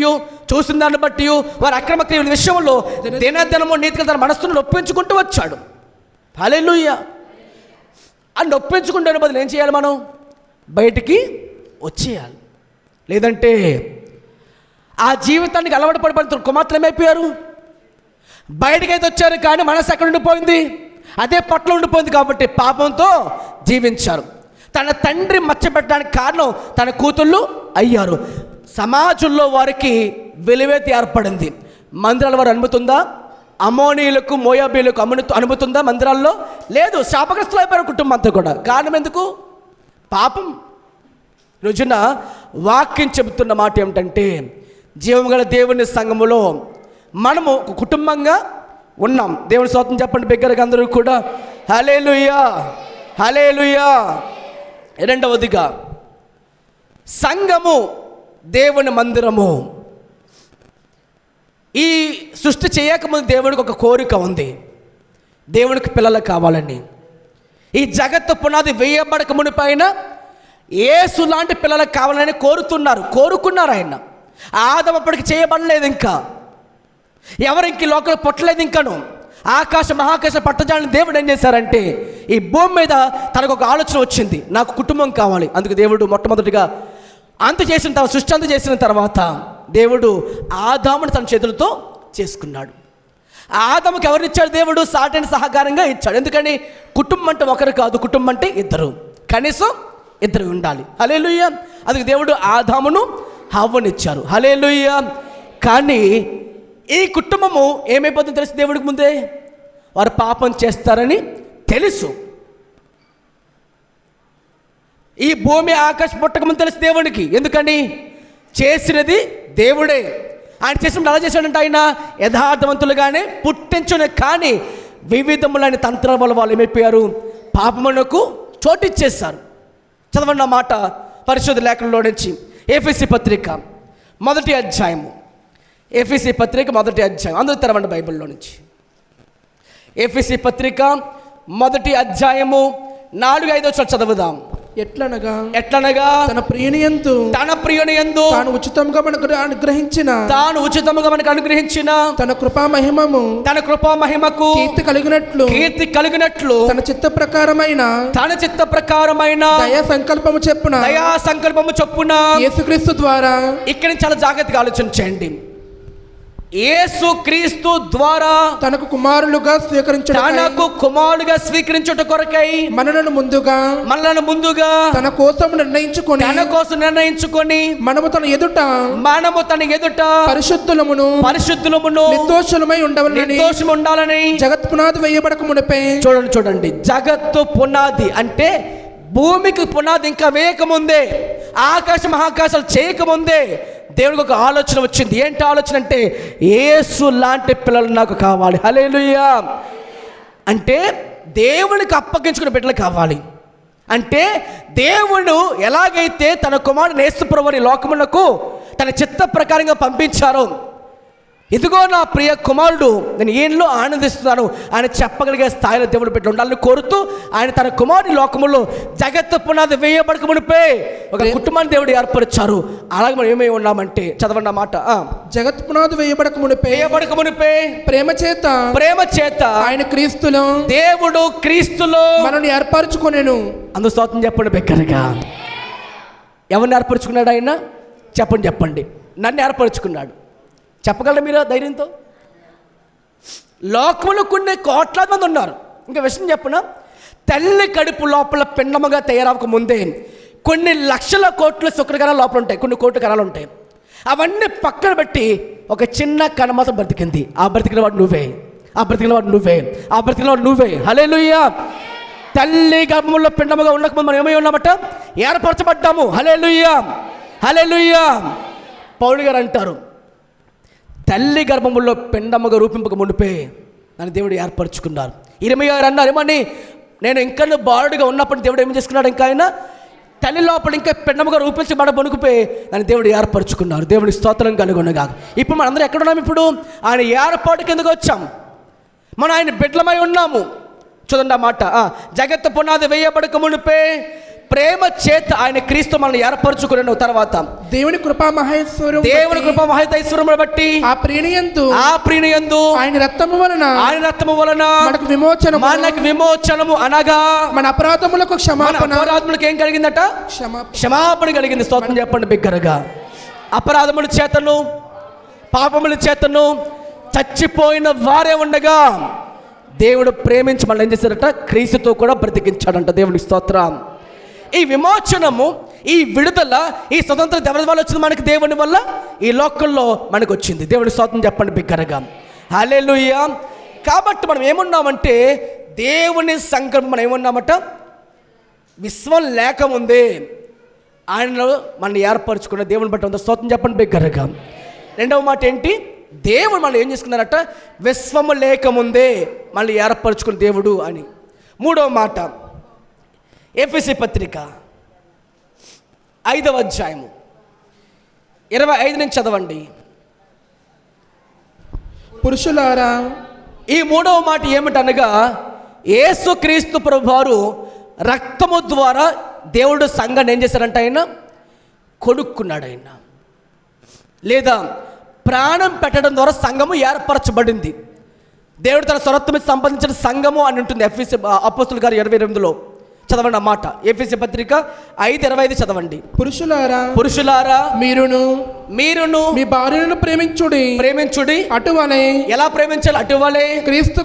చూసిన దాన్ని బట్టి, వారి అక్రమ క్రియల విషయంలో దినదినము నీతిగా తన మనస్సును నొప్పించుకుంటూ వచ్చాడు. హల్లెలూయా. ఆ నొప్పించుకుంటే బదులు ఏం చేయాలి, మనం బయటికి వచ్చేయాలి. లేదంటే ఆ జీవితానికి అలవాటు పడిపోయిన కుమార్తెలు ఏమైపోయారు, బయటకైతే వచ్చారు కానీ మనసు ఎక్కడ ఉండిపోయింది, అదే పట్ల ఉండిపోయింది. కాబట్టి పాపంతో జీవించారు. తన తండ్రి మర్చిపెట్టడానికి కారణం తన కూతుళ్ళు అయ్యారు. సమాజంలో వారికి వెలివేత ఏర్పడింది. మందిరాల వారు అనుమతుందా, అమోనీయులకు మోయాబీలకు అనుమతుందా మందిరాల్లో? లేదు. శాపగ్రస్తులు అయిపోయారు కుటుంబం అంతా కూడా. కారణం ఎందుకు, పాపం. రోజున వాక్యం చెబుతున్న మాట ఏమిటంటే, జీవం గల దేవుని సంఘములో మనము ఒక కుటుంబంగా ఉన్నాం. దేవుని స్తోత్రం చెప్పండి బిగ్గరగా అందరూ కూడా. హల్లెలూయా, హల్లెలూయా. రెండవదిగా సంఘము దేవుని మందిరము. ఈ సృష్టి చేయకముందు దేవుడికి ఒక కోరిక ఉంది, దేవునికి పిల్లలు కావాలని. ఈ జగత్తు పునాది వేయబడక మునిపైన యేసు లాంటి పిల్లలకు కావాలని కోరుకున్నారు ఆయన. ఆదము అప్పటికి చేయబడలేదు, ఇంకా ఎవరు ఇంక లోకల్ పుట్టలేదు. ఇంకాను మహాకాశ పట్టజాలని దేవుడు ఏం చేశారంటే, ఈ భూమి మీద తనకు ఒక ఆలోచన వచ్చింది, నాకు కుటుంబం కావాలి. అందుకు దేవుడు మొట్టమొదటిగా సృష్టి అంత చేసిన తర్వాత దేవుడు ఆదాముని తన చేతులతో చేసుకున్నాడు. ఆదాముకి ఎవరినిచ్చాడు దేవుడు, సాటిని సహకారంగా ఇచ్చాడు. ఎందుకని, కుటుంబం అంటే ఒకరు కాదు, కుటుంబం అంటే ఇద్దరు, కనీసం ఇద్దరు ఉండాలి. హల్లెలూయా. అందుకు దేవుడు ఆదామును హవ్వనిచ్చారు. హల్లెలూయా. కానీ ఈ కుటుంబము ఏమైపోతుందో తెలుసు దేవుడికి ముందే, వారు పాపం చేస్తారని తెలుసు. ఈ భూమి ఆకాశం పుట్టకముందు తెలుసు దేవుడికి. ఎందుకని, చేసినది దేవుడే. ఆయన చేసినప్పుడు అలా చేశాడంటే, ఆయన యథార్థవంతులుగానే పుట్టించును. కానీ వివిధములైన తంత్రాల వల్ల వాళ్ళు ఏమైపోయారు, పాపమునకు చోటిచ్చేశారు. చదవండి ఆ మాట పరిశుద్ధ లేఖనంలో నుంచి. ఎఫెసీ పత్రిక 1వ అధ్యాయము. ఎఫెసీ పత్రిక 1వ అధ్యాయం. అందరూ తెరవండి బైబిల్లో నుంచి. ఎఫెసీ పత్రిక 1వ అధ్యాయము 4-5 వచనాలు చదువుదాం. ఎట్లనగా తన ప్రియుని యందు తాను ఉచితముగా మనకు అనుగ్రహించిన తన కృపా మహిమకు కీర్తి కలిగినట్లు తన చిత్త ప్రకారమైన దయా సంకల్పము చొప్పున యేసుక్రీస్తు ద్వారా. ఇక్కడ నుంచి చాలా జాగ్రత్తగా ఆలోచించండి. యేసుక్రీస్తు ద్వారా తనకు కుమారులుగా స్వీకరించుట కొరకై మనలను ముందుగా తన కోసం నిర్ణయించుకొని మనము తన ఎదుట పరిశుద్ధులమును నిర్దోషులమై ఉండాలని జగత్ పునాది వేయబడక మునిపే. చూడండి, జగత్తు పునాది అంటే భూమికి పునాది ఇంకా వేయకముందే ఆకాశ మహాకాశాలు చేయకముందే దేవునికి ఒక ఆలోచన వచ్చింది. ఏంటి ఆలోచన అంటే, యేసు లాంటి పిల్లలు నాకు కావాలి. హల్లెలూయా. అంటే దేవునికి అప్పగించుకునే బిడ్డలు కావాలి. అంటే దేవుడు ఎలాగైతే తన కుమారుడు యేసు ప్రభువుని లోకమునకు తన చిత్త ప్రకారంగా పంపించారో, ఇదిగో నా ప్రియ కుమారుడు, నేను ఈయనలో ఆనందిస్తున్నాను ఆయన చెప్పగలిగే స్థాయిలో దేవుడు పెట్టి ఉండాలని కోరుతూ, ఆయన తన కుమారుని లోకములో జగత్తు పునాది వేయబడక మునిపే ఒక కుటుంబాన్ని దేవుడు ఏర్పరిచారు. అలాగే మనం ఏమై ఉన్నామంటే, చదవండి ఆ మాట. జగత్ పునాది వేయబడక మునిపే ప్రేమ చేత ఆయన క్రీస్తులో, దేవుడు క్రీస్తులో మనల్ని ఏర్పరచుకొనెను. అందుకు స్తోత్రం చెప్పండి బిగ్గరగా. ఎవరిని ఏర్పరచుకున్నాడు ఆయన? చెప్పండి. నన్ను ఏర్పరచుకున్నాడు. చెప్పగలరా మీరు ధైర్యంతో? లోకంలో కొన్ని కోట్లాది మంది ఉన్నారు. ఇంకా విషయం చెప్పనా, తల్లి కడుపు లోపల పిండముగా తయారవక ముందే కొన్ని లక్షల కోట్ల శుక్రకణాలు లోపల ఉంటాయి, కొన్ని కోట్ల కణాలు ఉంటాయి. అవన్నీ పక్కన పెట్టి ఒక చిన్న కణ మాత్రం బ్రతికింది. ఆ బ్రతికిన వాడు నువ్వే. హల్లెలూయా. తల్లి గర్భంలో పిండముగా ఉండకముందు మనం ఏమై ఉన్నామట? ఏర్పరచబడ్డాము. హల్లెలూయా. పౌలు గారు అంటారు, తల్లి గర్భములో పిండముగా రూపింపక మునిపే నన్ను దేవుడు ఏర్పరచుకున్నారు. ఇర్మీయా గారు అన్నారు, ఏమని? నేను ఇంకా బాలుడిగా ఉన్నప్పుడు దేవుడు ఏం చేసుకున్నాడు? ఇంకా ఆయన తల్లి లోపల ఇంకా పిండముగా రూపించబడ మునిగిపోయి నన్ను దేవుడు ఏర్పరచుకున్నారు. దేవుడికి స్తోత్రం కలుగునుగాక. ఇప్పుడు మన అందరం ఎక్కడున్నాం? ఇప్పుడు ఆయన ఏర్పాటు కిందకు వచ్చాం. మనం ఆయన బిడ్డలమై ఉన్నాము. చూడండి ఆ మాట. జగత్తు పునాది వేయబడక మునిపే ప్రేమ చేత ఆయన క్రీస్తు మనల్ని ఏర్పరచుకున్న తర్వాత దేవుని కృపా మహేశ్వరమును బట్టి ఆ ప్రియనియందు ఆయన రక్తము వలన మనకు విమోచనము అనగా మన అపరాధములకు అపరాధములకు ఏం కలిగిందట? క్షమాపణ కలిగింది. స్తోత్రం చెప్పండి బిగ్గరగా. అపరాధముల చేతను పాపముల చేతను చచ్చిపోయిన వారే ఉండగా దేవుడు ప్రేమించి మనల్ని ఏం చేశారట? క్రీస్తుతో కూడా బ్రతికించాడంట. దేవునికి స్తోత్రం. ఈ విమోచనము, ఈ విడుదల, ఈ స్వతంత్ర ఎవరి వల్ల వచ్చింది? మనకి దేవుని వల్ల ఈ లోకల్లో మనకు వచ్చింది. దేవుని స్తోత్రం చెప్పండి బిగ్గరగా. హల్లెలూయా. కాబట్టి మనం ఏమున్నామంటే, దేవుని సంకల్పం మనం ఏమున్నామట? విశ్వం లేకముందే ఆయనలో మనల్ని ఏర్పరచుకున్న దేవుని బట్టి ఉందో స్తోత్రం చెప్పండి బిగ్గరగా. రెండవ మాట ఏంటి? దేవుడు మనం ఏం చేసుకున్నారట? విశ్వము లేకముందే మనల్ని ఏర్పరచుకున్న దేవుడు అని. మూడవ మాట, ఎఫెసీ పత్రిక 5వ అధ్యాయము 25 నుంచి చదవండి. పురుషులారా, ఈ మూడవ మాట ఏమిటనగా, యేసుక్రీస్తు ప్రభువారు రక్తము ద్వారా దేవుడు సంఘాన్ని ఏం చేశారంట? ఆయన కొనుక్కున్నాడు. ఆయన లేదా ప్రాణం పెట్టడం ద్వారా సంఘము ఏర్పరచబడింది. దేవుడు తన స్వరత్వం సంబంధించిన సంఘము అని ఉంటుంది. ఎఫెసీ అపోస్తలుల గారు 28లో చదవండి ఆ మాట. ఎఫెసీ పత్రిక 5:25 చదవండి. పురుషులారా మీరును మీ భార్యను ప్రేమించుడి. అటువలే. ఎలా ప్రేమించాలి? అటువలే క్రీస్తు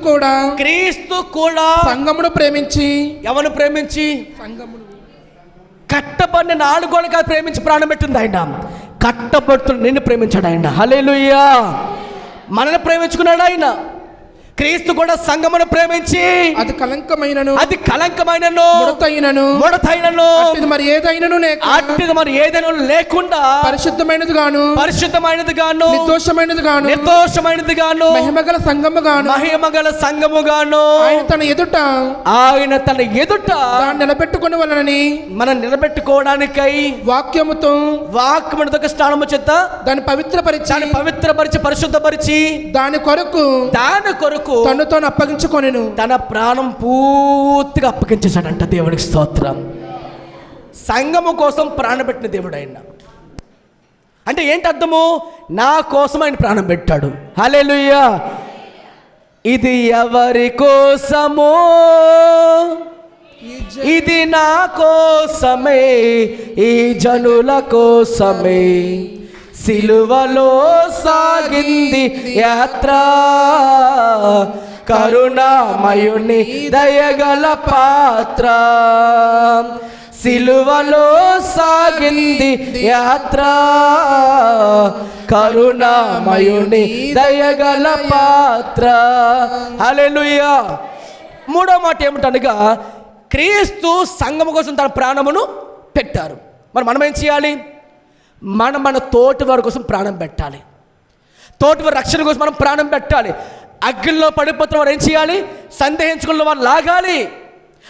కూడా సంఘమును ప్రేమించి. ఎవరు ప్రేమించి? సంఘమును. కట్టబడిన నాలుగోళ్ళగా ప్రేమించి ప్రాణం పెట్టింది ఆయన. కట్టబడుతున్న నిన్ను ప్రేమించాడు ఆయన. హల్లెలూయా. మనల్ని ప్రేమించుకున్నాడు ఆయన. క్రీస్తు కూడా సంఘమును ప్రేమించి అది కలంకమైనను ముడతైనను మరి ఏదైనా లేకుండా పరిశుద్ధమైనది గాను నిర్దోషమైనది గాను మహిమగల సంఘము గాను ఆయన తన ఎదుట దాన్ని నిలబెట్టుకుని వలనని మనం నిలబెట్టుకోవడానికై వాక్యముతో స్నానము చేత దాన్ని పవిత్రపరిచి పరిశుద్ధపరిచి దాని కొరకు తను అప్పగించుకొనెను. తన ప్రాణం పూర్తిగా అప్పగించేశాడంట. దేవుడికి స్తోత్రం. సంఘము కోసం ప్రాణం పెట్టిన దేవుడు ఆయన. అంటే ఏంటి అర్థము? నా కోసం ఆయన ప్రాణం పెట్టాడు. హల్లెలూయా. ఇది ఎవరి కోసమో? ఇది నా కోసమే, ఈ జనుల కోసమే సిలువలో సాగింది యాత్ర, కరుణామయుని దయగల పాత్ర. సిలువలో సాగింది యాత్ర, కరుణామయుని దయగల పాత్ర. హల్లెలూయా. మూడో మాట ఏమిటనగా, క్రీస్తు సంఘము కోసం తన ప్రాణమును పెట్టారు. మనం ఏం చేయాలి? మన తోటి వారి కోసం ప్రాణం పెట్టాలి. తోటి వారి రక్షణ కోసం మనం ప్రాణం పెట్టాలి. అగ్నిలో పడిపోతున్న వారు ఏం చేయాలి? సందేహించుకున్న వారు లాగాలి.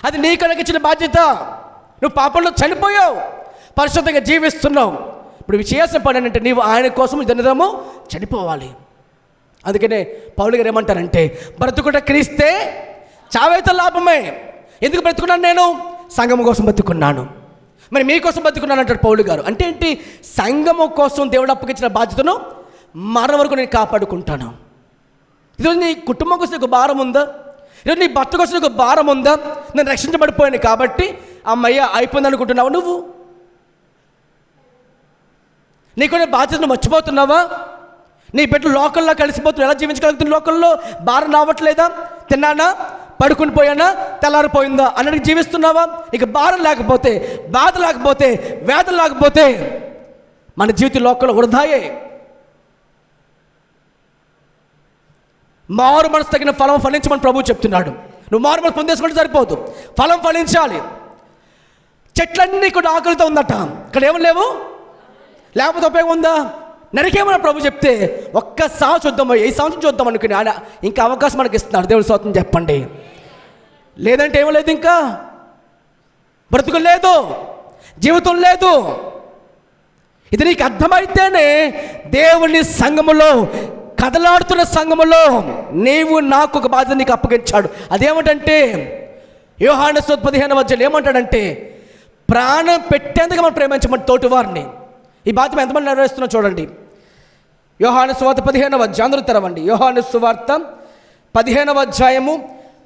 అది నీకు ఇచ్చిన బాధ్యత. నువ్వు పాపంలో చనిపోయావు, పరిశుద్ధంగా జీవిస్తున్నావు. ఇప్పుడు చేయాల్సిన పని ఏంటంటే నీవు ఆయన కోసం దినదము చనిపోవాలి. అందుకనే పౌలు గారు ఏమంటారంటే, బ్రతుకుట క్రీస్తే, చావైతే లాభమే. ఎందుకు బ్రతుకున్నాను? నేను సంఘము కోసం బ్రతుకున్నాను. మరి మీకోసం బ్రతుకున్నాను అంటాడు పౌలు గారు. అంటే ఏంటి? సంఘము కోసం దేవుడు అప్పగించిన బాధ్యతను మరణం వరకు నేను కాపాడుకుంటాను. ఈరోజు నీ కుటుంబం కోసం నీకు భారం ఉందా? ఈరోజు నీ భర్త కోసం నీకు భారం ఉందా? నేను రక్షించబడిపోయాను కాబట్టి అమ్మయ్య అయిపోయింది అనుకుంటున్నావు. నువ్వు నీకునే బాధ్యతను మర్చిపోతున్నావా? నీ బిడ్డలు లోకల్లో కలిసిపోతున్నా, ఎలా జీవించగలుగుతున్న? లోకల్లో భారం రావట్లేదా? తిన్నానా, పడుకుని పోయానా, తెల్లారిపోయిందా అన్నట్టు జీవిస్తున్నావా? నీకు భారం లేకపోతే, బాధ లేకపోతే, వేదన లేకపోతే మన జీవితం లోకల్లో వృధాయే. మారు మనసు తగిన ఫలం ఫలించమని ప్రభువు చెప్తున్నాడు. నువ్వు మారు మనసు పొందేసుకుంటే సరిపోదు, ఫలం ఫలించాలి. చెట్లన్నీ కూడా ఆకలితో ఉందట, ఇక్కడ ఏమో లేవు, లేకపోతే ఉపయోగం ఉందా? నరికేమని ప్రభు చెప్తే ఒక్క సంవత్సరం చూద్దాం, ఏ సంవత్సరం చూద్దాం అనుకుని ఆయన ఇంకా అవకాశం మనకి ఇస్తున్నాడు. దేవుడి స్తోత్రం చెప్పండి. లేదంటే ఏమో లేదు, ఇంకా బ్రతుకు లేదు, జీవితం లేదు. ఇది నీకు అర్థమైతేనే దేవుని సంఘములో, కదలాడుతున్న సంఘములో నీవు నాకు ఒక బాధ్యత నీకు అప్పగించాడు. అదేమిటంటే యోహాను సువార్త 15వ అధ్యాయం ఏమంటాడంటే, ప్రాణం పెట్టేందుకు మనం ప్రేమించమని తోటి వారిని. ఈ బాధ్యత ఎంతమంది నెరవేరుస్తున్నా చూడండి. యోహాను సువార్త 15వ అధ్యాయం, అందరూ తెరవండి. యోహాను సువార్త 15వ అధ్యాయము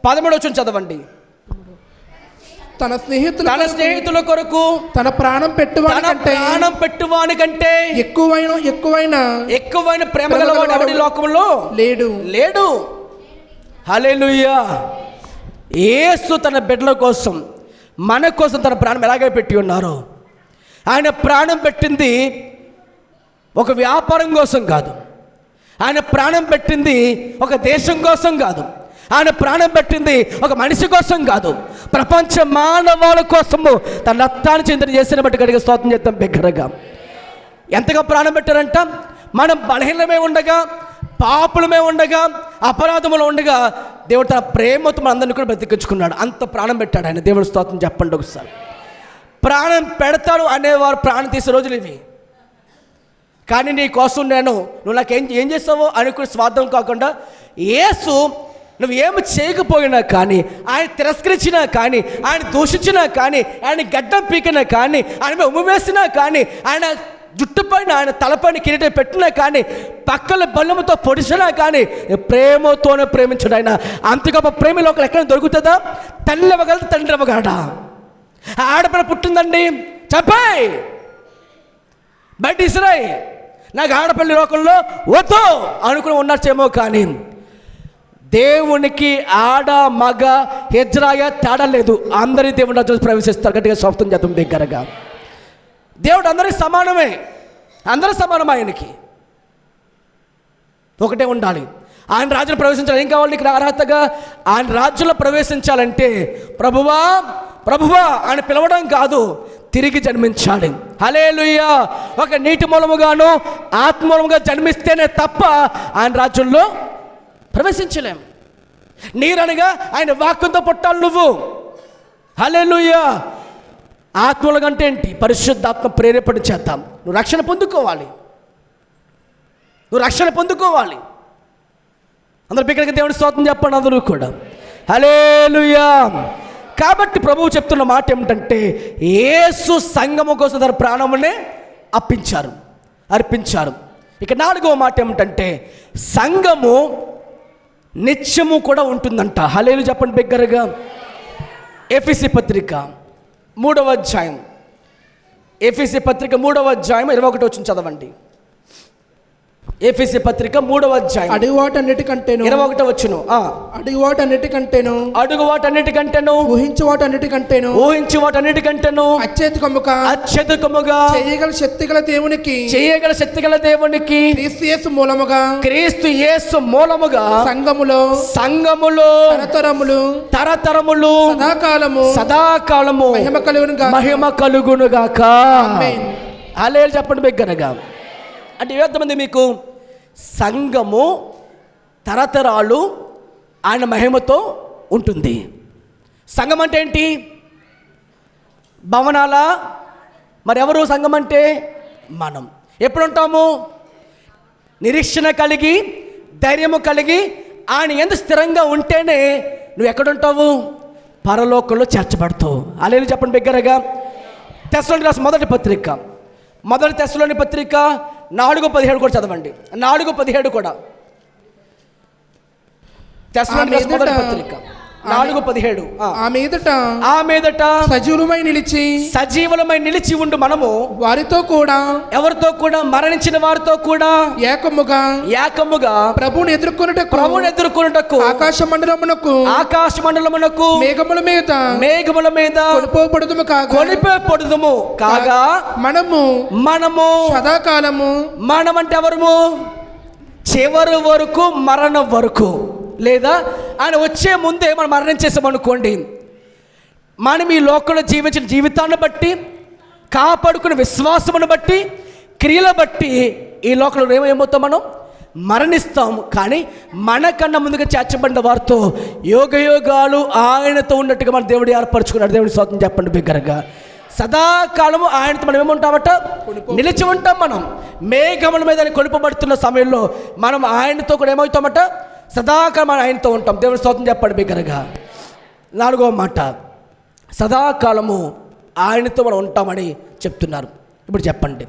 13వ వచనం చదవండి. తన స్నేహితుల కొరకు తన ప్రాణం పెట్టువానికంటే ఎక్కువైన ప్రేమ గలవాడు ఎవడి లోకంలో లేడు. హల్లెలూయా. యేసు తన బిడ్డల కోసం, మన కోసం తన ప్రాణం ఎలాగే పెట్టి ఉన్నారో, ఆయన ప్రాణం పెట్టింది ఒక వ్యాపారం కోసం కాదు. ఆయన ప్రాణం పెట్టింది ఒక దేశం కోసం కాదు. ఆయన ప్రాణం పెట్టింది ఒక మనిషి కోసం కాదు, ప్రపంచ మానవాళి కోసము తన రక్తాన్ని చింతన చేసిన బట్టి గడిగా స్తోత్రం చేద్దాం బిగ్గరగా. ఎంతగా ప్రాణం పెట్టారంట? మనం బలహీనమే ఉండగా, పాపులమే ఉండగా, అపరాధములు ఉండగా దేవుడు తన ప్రేమతో మనందరినీ కూడా బ్రతికించుకున్నాడు. అంత ప్రాణం పెట్టాడు ఆయన. దేవుడు స్తోత్రం చెప్పండి ఒకసారి. ప్రాణం పెడతాడు అనేవారు ప్రాణం తీసే రోజులు ఇవి. కానీ నీ కోసం నువ్వు నాకు ఏం చేస్తావో అనుకునే స్వార్థం కాకుండా, యేసు నువ్వు ఏమి చేయకపోయినా కానీ, ఆయన తిరస్కరించినా కానీ, ఆయన దూషించినా కానీ, ఆయన గడ్డం పీకినా కానీ, ఆయన ఉమ్ము వేసినా కానీ, ఆయన జుట్టు పైన, ఆయన తలపైన కిరీటం పెట్టినా కానీ, పక్కల బల్లముతో పొడిచినా కానీ ప్రేమతోనే ప్రేమించాడు ఆయన. అంత గొప్ప ప్రేమ లోకల్ ఎక్కడ దొరుకుతుందా? తల్లి ఇవ్వగలదు, తండ్రి ఇవ్వగలడా? ఆడపిల్ల పుట్టిందండి, చెప్పాయి బయట ఇసిరాయి, నాకు ఆడపిల్లి లోకంలో వద్దు అనుకుని ఉన్నచ్చేమో. కానీ దేవునికి ఆడ మగ హెజ్రాయ తేడా లేదు. అందరి దేవుడు రాజ్యంలో ప్రవేశిస్తారు. గట్టిగా స్వార్థం చేద్దాం దగ్గరగా. దేవుడు అందరికి సమానమే, అందరూ సమానం. ఆయనకి ఒకటే ఉండాలి. ఆయన రాజ్యంలో ప్రవేశించాలి. ఏం కావాలి నీకు అర్హతగా? ఆయన రాజ్యంలో ప్రవేశించాలంటే ప్రభువా ప్రభువా ఆయన పిలవడం కాదు, తిరిగి జన్మించాలి. హల్లెలూయా. ఒక నీటి మూలముగాను ఆత్మ మూలముగా జన్మిస్తేనే తప్ప ఆయన రాజ్యంలో ప్రవేశించలేం. నీరనగా ఆయన వాక్యంతో పుట్టాలి నువ్వు. హల్లెలూయా. ఆత్మలుగా అంటే ఏంటి? పరిశుద్ధాత్మ ప్రేరేపణ చేద్దాం. నువ్వు రక్షణ పొందుకోవాలి, నువ్వు రక్షణ పొందుకోవాలి. అందరూ బిగ్గరగా దేవుని స్తోత్రం చెప్పండి అందరూ కూడా. హల్లెలూయా. కాబట్టి ప్రభువు చెప్తున్న మాట ఏమిటంటే, యేసు సంఘము కోసం తన ప్రాణమునే అర్పించారు. ఇక 4వ మాట ఏమిటంటే, సంఘము నిత్యము కూడా ఉంటుందంట. హల్లెలూయా చెప్పండి బిగ్గరగా. ఎఫెసీ పత్రిక 3వ అధ్యాయం, ఎఫెసీ పత్రిక 3వ అధ్యాయం 21వ వచనం చదవండి. ఎఫెసీ పత్రిక 3వ అధ్యాయం అడుగు వాటన్నిటికంటేను 21వ వచనం. అడుగు వాటన్నిటికంటేను అడుగు వాటన్నిటికంటేను ఊహించు వాటన్నిటికంటేను ఊహించి వాటన్నిటికంటేను అత్యధికముగా చేయగల శక్తి గల దేవునికి క్రీస్తు యేసు మూలముగా సంఘములో తరతరములు సదాకాలము మహిమ కలుగునుగాక. హల్లెలూయా చెప్పండి బిగ్గరగా. అంటే ఏమంతమంది మీకు సంఘము తరతరాలు ఆయన మహిమతో ఉంటుంది. సంఘం అంటే ఏంటి? భవనాల మరి ఎవరు సంఘం అంటే? మనం. ఎప్పుడు ఉంటాము? నిరీక్షణ కలిగి ధైర్యము కలిగి ఆయన ఎంత స్థిరంగా ఉంటేనే నువ్వు ఎక్కడుంటావు? పరలోకంలో చేర్చబడతావు. హల్లెలూయా చెప్పండి బిగ్గరగా. తెస్సలోనికీయులకు రాసిన మొదటి తెస్సలోనికీయులకు పత్రిక 4:17 కూడా చదవండి. 4:17 కూడా. తెస్సలోనికీయులకు రాసిన మొదటి పత్రిక 4:17. ఆ మీదట సజీవులమై నిలిచి ఉండు మనము వారితో కూడా ఎవరితో కూడా? మరణించిన వారితో కూడా ఏకముగా ప్రభువుని ఎదుర్కొనుటకు ఆకాశ మండలమునకు మేఘముల మీద కొనిపోబడుదుము కాగా మనము సదాకాలము. మనమంటే ఎవరము? చివరి వరకు, మరణం వరకు, లేదా ఆయన వచ్చే ముందే మనం మరణించేసామనుకోండి, మనం ఈ లోకంలో జీవించిన జీవితాన్ని బట్టి, కాపాడుకున్న విశ్వాసమును బట్టి, క్రియల బట్టి ఈ లోకంలో ఏమవుతాం? మనం మరణిస్తాం. కానీ మనకన్నా ముందుగా చేర్చబడిన వారితో యోగయోగాలు ఆయనతో ఉన్నట్టుగా మన దేవుడు ఏర్పరచుకున్నాడు. దేవుడి స్తోత్రం చెప్పండి బిగ్గరగా. సదాకాలము ఆయనతో మనం ఏముంటామట? నిలిచి ఉంటాం. మనం మేఘముల మీద కొలుపబడుతున్న సమయంలో మనం ఆయనతో కూడా ఏమవుతామట? సదాకాలం ఆయనతో ఉంటాం. దేవుడి స్తోత్రం చెప్పండి బిగ్గరగా. 4వ మాట, సదాకాలము ఆయనతో మనం ఉంటామని చెప్తున్నారు. ఇప్పుడు చెప్పండి,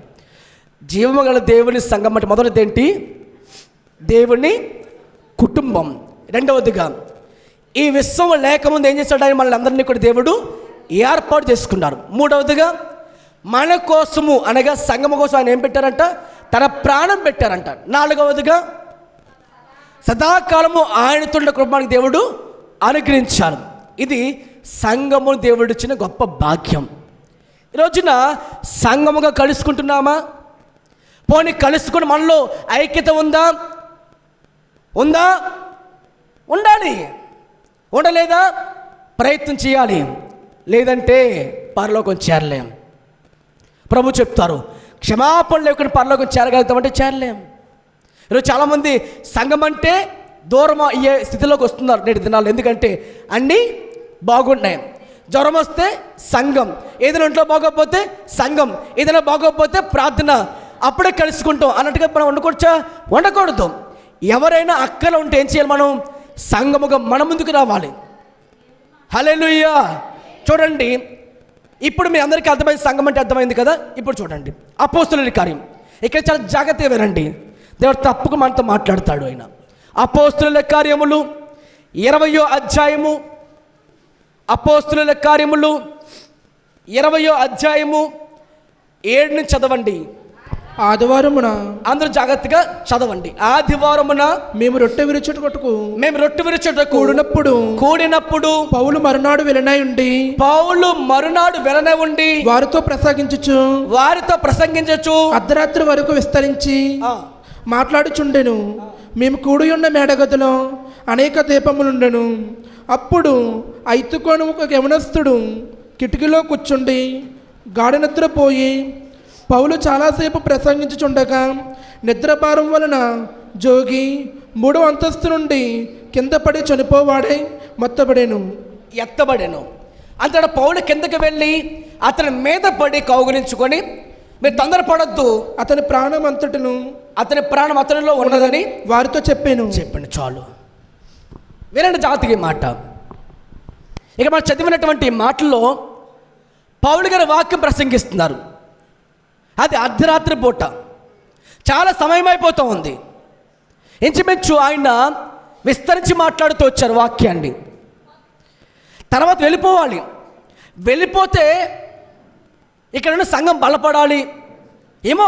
జీవము గల దేవుని సంఘం అంటే మొదటిది ఏంటి? దేవుని కుటుంబం. రెండవదిగా ఈ విశ్వం లేకముందు ఏం చేశాడు? ఆయన మనల్ని అందరినీ కూడా దేవుడు ఏర్పాటు చేసుకున్నారు. మూడవదిగా మన కోసము అనగా సంఘము కోసం ఆయన ఏం పెట్టారంట? తన ప్రాణం పెట్టారంట. నాలుగవదిగా సదాకాలము ఆయనతో కృపకి దేవుడు అనుగ్రహించారు. ఇది సంఘము దేవుడు ఇచ్చిన గొప్ప భాగ్యం. ఈ రోజున సంఘముగా కలుసుకుంటున్నామా? పోనీ కలుసుకుని మనలో ఐక్యత ఉందా? ఉండాలి. ఉండలేదా? ప్రయత్నం చేయాలి. లేదంటే పరలోకం చేరలేం. ప్రభు చెప్తారు, క్షమాపణ లేకుండా పరలోకం చేరగలుగుతామంటే చేరలేం. ఈరోజు చాలామంది సంఘం అంటే దూరం అయ్యే స్థితిలోకి వస్తున్నారు నేటి దినాలు. ఎందుకంటే అన్నీ బాగున్నాయి. జ్వరం వస్తే సంఘం, ఏదైనా ఇంట్లో బాగోకపోతే సంఘం, ఏదైనా బాగోకపోతే ప్రార్థన, అప్పుడే కలుసుకుంటాం అన్నట్టుగా మనం ఉండకూడదు. ఎవరైనా అక్కలో ఉంటే ఏం చేయాలి? మనం సంఘముగా మన ముందుకు రావాలి. హల్లెలూయా. చూడండి, ఇప్పుడు మీ అందరికీ అర్థమైంది సంఘం అంటే అర్థమైంది కదా. ఇప్పుడు చూడండి అపోస్తుల కార్యం. ఇక్కడ చాలా జాగ్రత్తగా వినండి. దేవుడు తప్పక మనతో మాట్లాడతాడు. ఆయన అపోస్తుల కార్యములు 20వ అధ్యాయము, అపోస్తుల కార్యములు 20వ అధ్యాయము 7 నుంచి చదవండి. ఆదివారమున అందరూ జాగ్రత్తగా చదవండి. ఆదివారమున మేము రొట్టె విరుచుటకు కూడినప్పుడు పౌలు మరునాడు వెలనై ఉండి వారితో ప్రసంగించుచు అర్ధరాత్రి వరకు విస్తరించి మాట్లాడుచుండెను. మేము కూడి ఉన్న మేడగదిలో అనేక దీపములుండెను. అప్పుడు ఐతుకోను ఒక యవనస్తుడు కిటికీలో కూర్చుండి గాఢ నిద్రపోయి పౌలు చాలాసేపు ప్రసంగించుచుండగా నిద్రభారం వలన జోగి 3వ అంతస్తు నుండి కింద పడి చనిపోవాడై ఎత్తబడెను. అంతటా పౌలు కిందకి వెళ్ళి అతని మీద పడి కౌగిలించుకొని, మీరు తొందరపడద్దు, అతని ప్రాణం అతనిలో ఉన్నదని వారితో చెప్పండి. చాలు వినండి జాగ్రత్తగా మాట. ఇక మనం చదివినటువంటి మాటల్లో పౌలు గారి వాక్యం ప్రసంగిస్తున్నారు. అది అర్ధరాత్రి పూట, చాలా సమయం అయిపోతూ ఉంది. ఇంచుమించు ఆయన విస్తరించి మాట్లాడుతూ వచ్చారు వాక్యాన్ని. తర్వాత వెళ్ళిపోతే ఇక్కడ ఉన్న సంఘం బలపడాలి, ఏమో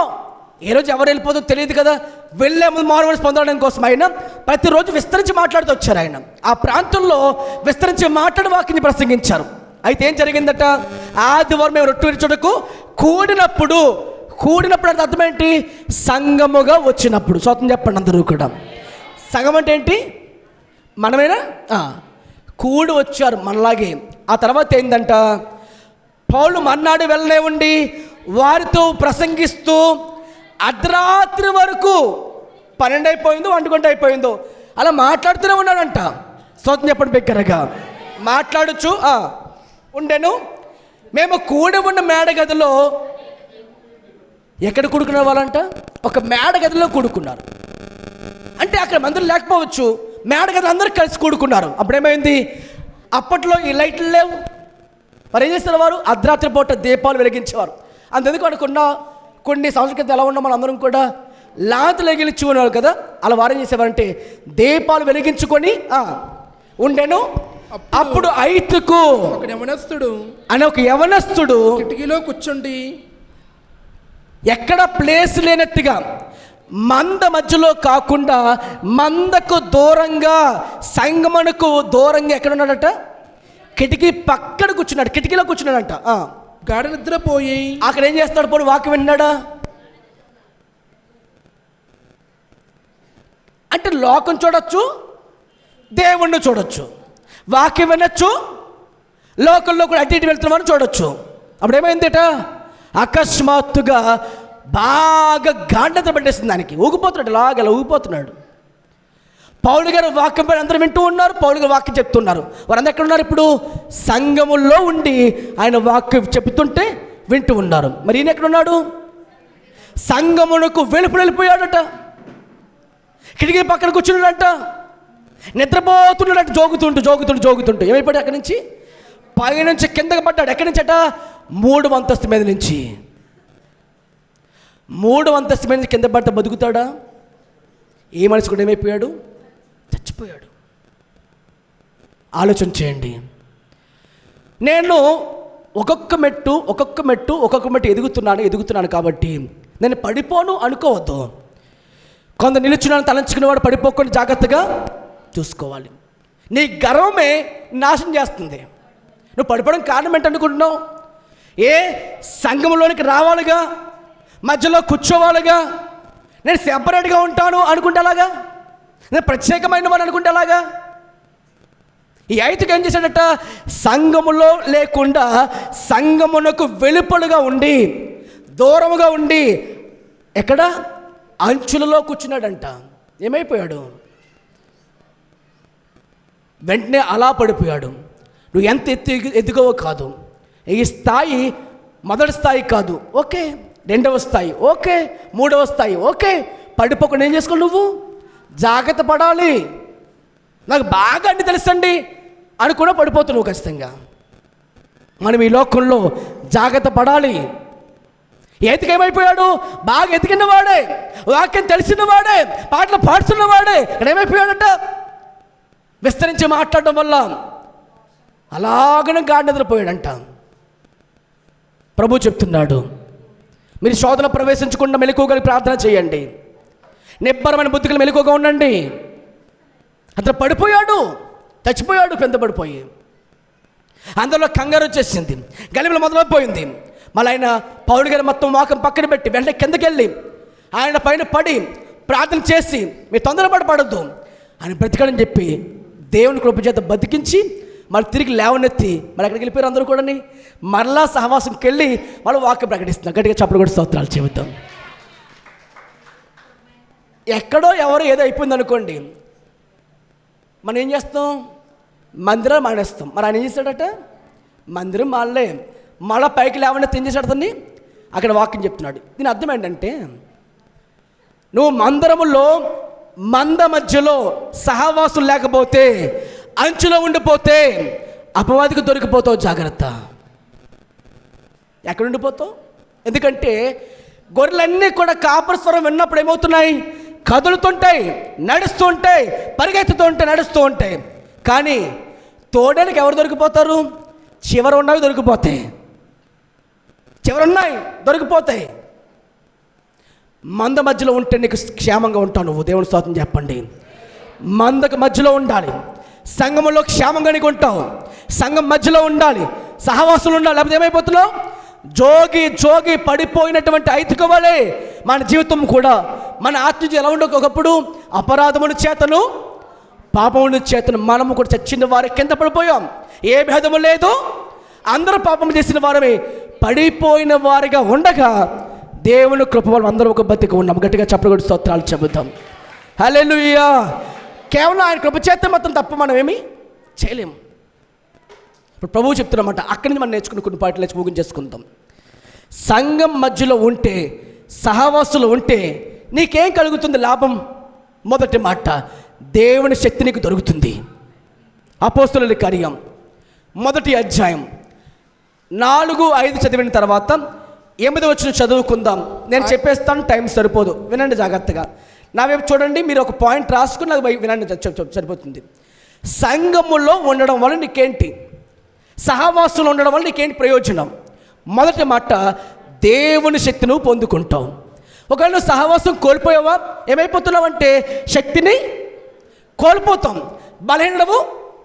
ఏ రోజు ఎవరు వెళ్ళిపోతుందో తెలియదు కదా. వెళ్ళే ముందు మారుమనసు పొందడం కోసం ఆయన ప్రతిరోజు విస్తరించి మాట్లాడుతూ వచ్చారు. ఆయన ఆ ప్రాంతంలో విస్తరించి మాట్లాడి వాక్యాన్ని ప్రసంగించారు. అయితే ఏం జరిగిందట, ఆదివారం మేము రొట్టె విరుచుటకు కూడినప్పుడు అంటే అర్థం ఏంటి? సంఘముగా వచ్చినప్పుడు. స్వతం చెప్పండి అందరూ కూడా. సంఘం అంటే ఏంటి? మనమేనా? కూడి వచ్చారు మనలాగే. ఆ తర్వాత ఏంటంట, పౌలు మర్నాడు వెళ్ళనే ఉండి వారితో ప్రసంగిస్తూ అర్ధరాత్రి వరకు 12 అయిపోయిందో 1 గంట అయిపోయిందో అలా మాట్లాడుతూనే ఉన్నాడంట. స్వతం చెప్పండి బిగ్గరగా. మాట్లాడుచు ఉండెను. మేము కూడి ఉన్న మేడగదిలో, ఎక్కడ కూడుకునే వాళ్ళంట? ఒక మేడగదిలో కూడుకున్నారు. అంటే అక్కడ మందులు లేకపోవచ్చు, మేడగదిలో అందరూ కలిసి కూడుకున్నారు. అప్పుడేమైంది? అప్పట్లో ఈ లైట్లు లేవు. మరి ఏం చేస్తారు వారు? అర్ధరాత్రి పూట దీపాలు వెలిగించేవారు. అంతెందుకు అనుకున్న కొన్ని సంవత్సరాల క్రితం ఎలా ఉన్నాం మనం అందరం కూడా, లాంతలు వెలిగించుకునేవారు కదా. అలా వారు ఏం చేసేవారంటే దీపాలు వెలిగించుకొని ఉండెను. అప్పుడు ఐతుకు ఒక యవనస్తుడు కిటికీలో కూర్చుండి, ఎక్కడ ప్లేస్ లేనట్టుగా మంద మధ్యలో కాకుండా మందకు దూరంగా, సంగమనకు దూరంగా ఎక్కడ ఉన్నాడట? కిటికీ పక్కన కూర్చున్నాడు. కిటికీలో కూర్చున్నాడంట. గాఢ నిద్రపోయి అక్కడ ఏం చేస్తాడు? పోనీ వాక్యం విన్నాడా? అంటే లోకం చూడొచ్చు, దేవుణ్ణి చూడొచ్చు, వాక్యం వినొచ్చు, లోకంలో కూడా అటు ఇటు వెళ్తున్నామని చూడొచ్చు. అప్పుడు ఏమైందిట? అకస్మాత్తుగా బాగా గాఢత పట్టేసింది దానికి. ఊగిపోతున్నాడు, లాగలా ఊగిపోతున్నాడు. పౌలు గారు వాక్యం పైన అందరూ వింటూ ఉన్నారు. పౌలు గారు వాక్యం చెప్తున్నారు. వారందరూ ఎక్కడ ఉన్నారు? ఇప్పుడు సంఘములో ఉండి ఆయన వాక్యం చెప్తుంటే వింటూ ఉన్నారు. మరి ఈయన ఎక్కడ ఉన్నాడు? సంఘమునకు వెళ్ళిపోయాడట. కిటికీ పక్కన కూర్చున్నాడంట. నిద్రపోతున్నాడంట. జోగుతుంటూ ఏమైపోయాడు? అక్కడి నుంచి పైనుంచి కిందకి పడ్డాడు. ఎక్కడి నుంచి అట? 3వ అంతస్తు మీద నుంచి. 3వ అంతస్తు మీద నుంచి కింద పడితే బతుకుతాడా? ఏ మనిషి కూడా ఏమైపోయాడు? చచ్చిపోయాడు. ఆలోచన చేయండి. నేను ఒక్కొక్క మెట్టు ఎదుగుతున్నాను కాబట్టి నేను పడిపోను అనుకోవద్దు. కొంత నిలుచున్నాను తలంచుకునేవాడు పడిపోకుండా జాగ్రత్తగా చూసుకోవాలి. నీ గర్వమే నాశనం చేస్తుంది. నువ్వు పడిపోవడం కారణం ఏంటనుకుంటున్నావు? సంఘంలోనికి రావాలిగా, మధ్యలో కూర్చోవాలిగా, నేను సెపరేట్గా ఉంటాను అనుకుంటే అలాగా, నేను ప్రత్యేకమైన వాడు అనుకుంటే అలాగా. ఈ ఐతుకు ఏం చేశాడట? సంఘములో లేకుండా సంఘమునకు వెలుపలుగా ఉండి, దూరముగా ఉండి, ఎక్కడ? అంచులలో కూర్చున్నాడంట. ఏమైపోయాడు? వెంటనే అలా పడిపోయాడు. నువ్వు ఎంత ఎదుగవో కాదు. ఈ స్థాయి మొదటి స్థాయి కాదు, ఓకే. 2వ స్థాయి ఓకే. 3వ స్థాయి ఓకే. పడిపోకుండా ఏం చేసుకోవాలి? నువ్వు జాగ్రత్త పడాలి. నాకు బాగా అన్ని తెలుసండి అనుకున్నా పడిపోతున్నావు ఖచ్చితంగా. మనం ఈ లోకంలో జాగ్రత్త పడాలి. ఏమైపోయాడు? బాగా ఎదిగిన వాడే, వాక్యం తెలిసిన వాడే, పాటలు పాడుతున్న వాడే ఇక్కడ ఏమైపోయాడట? విస్తరించి మాట్లాడడం వల్ల అలాగనే గాఢ నిద్రపోయాడంట. ప్రభు చెప్తున్నాడు, మీరు శోధన ప్రవేశించకుండా మెలకువగలిగి ప్రార్థన చేయండి. నిబ్బరమైన బుద్ధికి మెలకువగా ఉండండి. అతను పడిపోయాడు, చచ్చిపోయాడు కింద పడిపోయి. అందులో కంగారు వచ్చేసింది, గలిబిల మొదలైపోయింది. మళ్ళీ ఆయన పౌలు గారు మొత్తం వాకం పక్కన పెట్టి వెంటనే కిందకి వెళ్ళి ఆయన పైన పడి ప్రార్థన చేసి, మీరు తొందరపడద్దు ఆయన బ్రతికాడని చెప్పి దేవుని కృప చేత బతికించి మళ్ళీ తిరిగి లేవనెత్తి మళ్ళీ ఎక్కడికి వెళ్ళిపోయారు అందరూ కూడా. మరలా సహవాసంకి వెళ్ళి మళ్ళీ వాక్యం ప్రకటిస్తున్నారు. గట్టిగా చప్పట్లు కూడా స్తోత్రాలు చెబుతాం. ఎక్కడో ఎవరో ఏదో అయిపోయింది అనుకోండి, మనం ఏం చేస్తాం? మందిరం మానేస్తాం. మరి ఆయన ఏం చేశాడట? మందిరం మానలే, మళ్ళీ పైకి లేవనెత్తి ఏం చేశాడు? అతన్ని అక్కడ వాక్యం చెప్తున్నాడు. దీని అర్థం ఏంటంటే, నువ్వు మందిరములో మంద మధ్యలో సహవాసం లేకపోతే, అంచులో ఉండిపోతే అపవాదికి దొరికిపోతావు. జాగ్రత్త. ఎక్కడ ఉండిపోతావు? ఎందుకంటే గొర్రెలన్నీ కూడా కాపరి స్వరం విన్నప్పుడు ఏమవుతున్నాయి? కదులుతుంటాయి, నడుస్తూ ఉంటాయి, పరిగెత్తుతూ ఉంటాయి, నడుస్తూ ఉంటాయి. కానీ తోడడానికి ఎవరు దొరికిపోతారు? చివర ఉన్నవి దొరికిపోతాయి. మంద మధ్యలో ఉంటే నీకు క్షేమంగా ఉంటావు. నువ్వు దేవుని స్తోత్రం చెప్పండి. మందకు మధ్యలో ఉండాలి, సంఘంలో క్షేమంగా నీకు ఉంటావు. సంఘం మధ్యలో ఉండాలి, సహవాసులు ఉండాలి. లేకపోతే ఏమైపోతున్నావు? జోగి పడిపోయినటువంటి ఐతిక వలె మన జీవితం కూడా, మన ఆత్మీయ ఎలా ఉండవు. ఒకప్పుడు అపరాధముని చేతను పాపముని చేతను మనము కూడా చచ్చిన వారి కింద పడిపోయాం. ఏ భేదము లేదు, అందరూ పాపం చేసిన వారమే. పడిపోయిన వారిగా ఉండగా దేవుని కృప వల్ల అందరూ ఒక బతికి ఉన్నాం. గట్టిగా చెప్పగొట్టి స్తోత్రాలు చెబుతాం. హల్లెలూయా. కేవలం ఆయన కృప చేత మొత్తం తప్ప మనం ఏమీ చేయలేము. ఇప్పుడు ప్రభువు చెప్తున్నమాట, అక్కడి నుంచి మనం నేర్చుకుని కొన్ని పాటలు నేర్చుకు ముగించేసుకుందాం. సంఘం మధ్యలో ఉంటే, సహవాసులు ఉంటే నీకేం కలుగుతుంది లాభం? మొదటి మాట, దేవుని శక్తి నీకు దొరుకుతుంది. అపోస్తలుల కార్యం 1వ అధ్యాయం 4-5 చదివిన తర్వాత 8వ వచనం చదువుకుందాం. నేను చెప్పేస్తాను, టైం సరిపోదు, వినండి జాగ్రత్తగా. నా వైపు చూడండి, మీరు ఒక పాయింట్ రాసుకుని నాకు వినండి, సరిపోతుంది. సంఘములో ఉండడం వల్ల నీకేంటి, సహవాసులు ఉండడం వల్ల నీకేంటి ప్రయోజనం? మొదటి మాట, దేవుని శక్తి నువ్వు పొందుకుంటావు. ఒకవేళ నువ్వు సహవాసం కోల్పోయావా, ఏమైపోతున్నావు అంటే శక్తిని కోల్పోతాం, బలహీనవు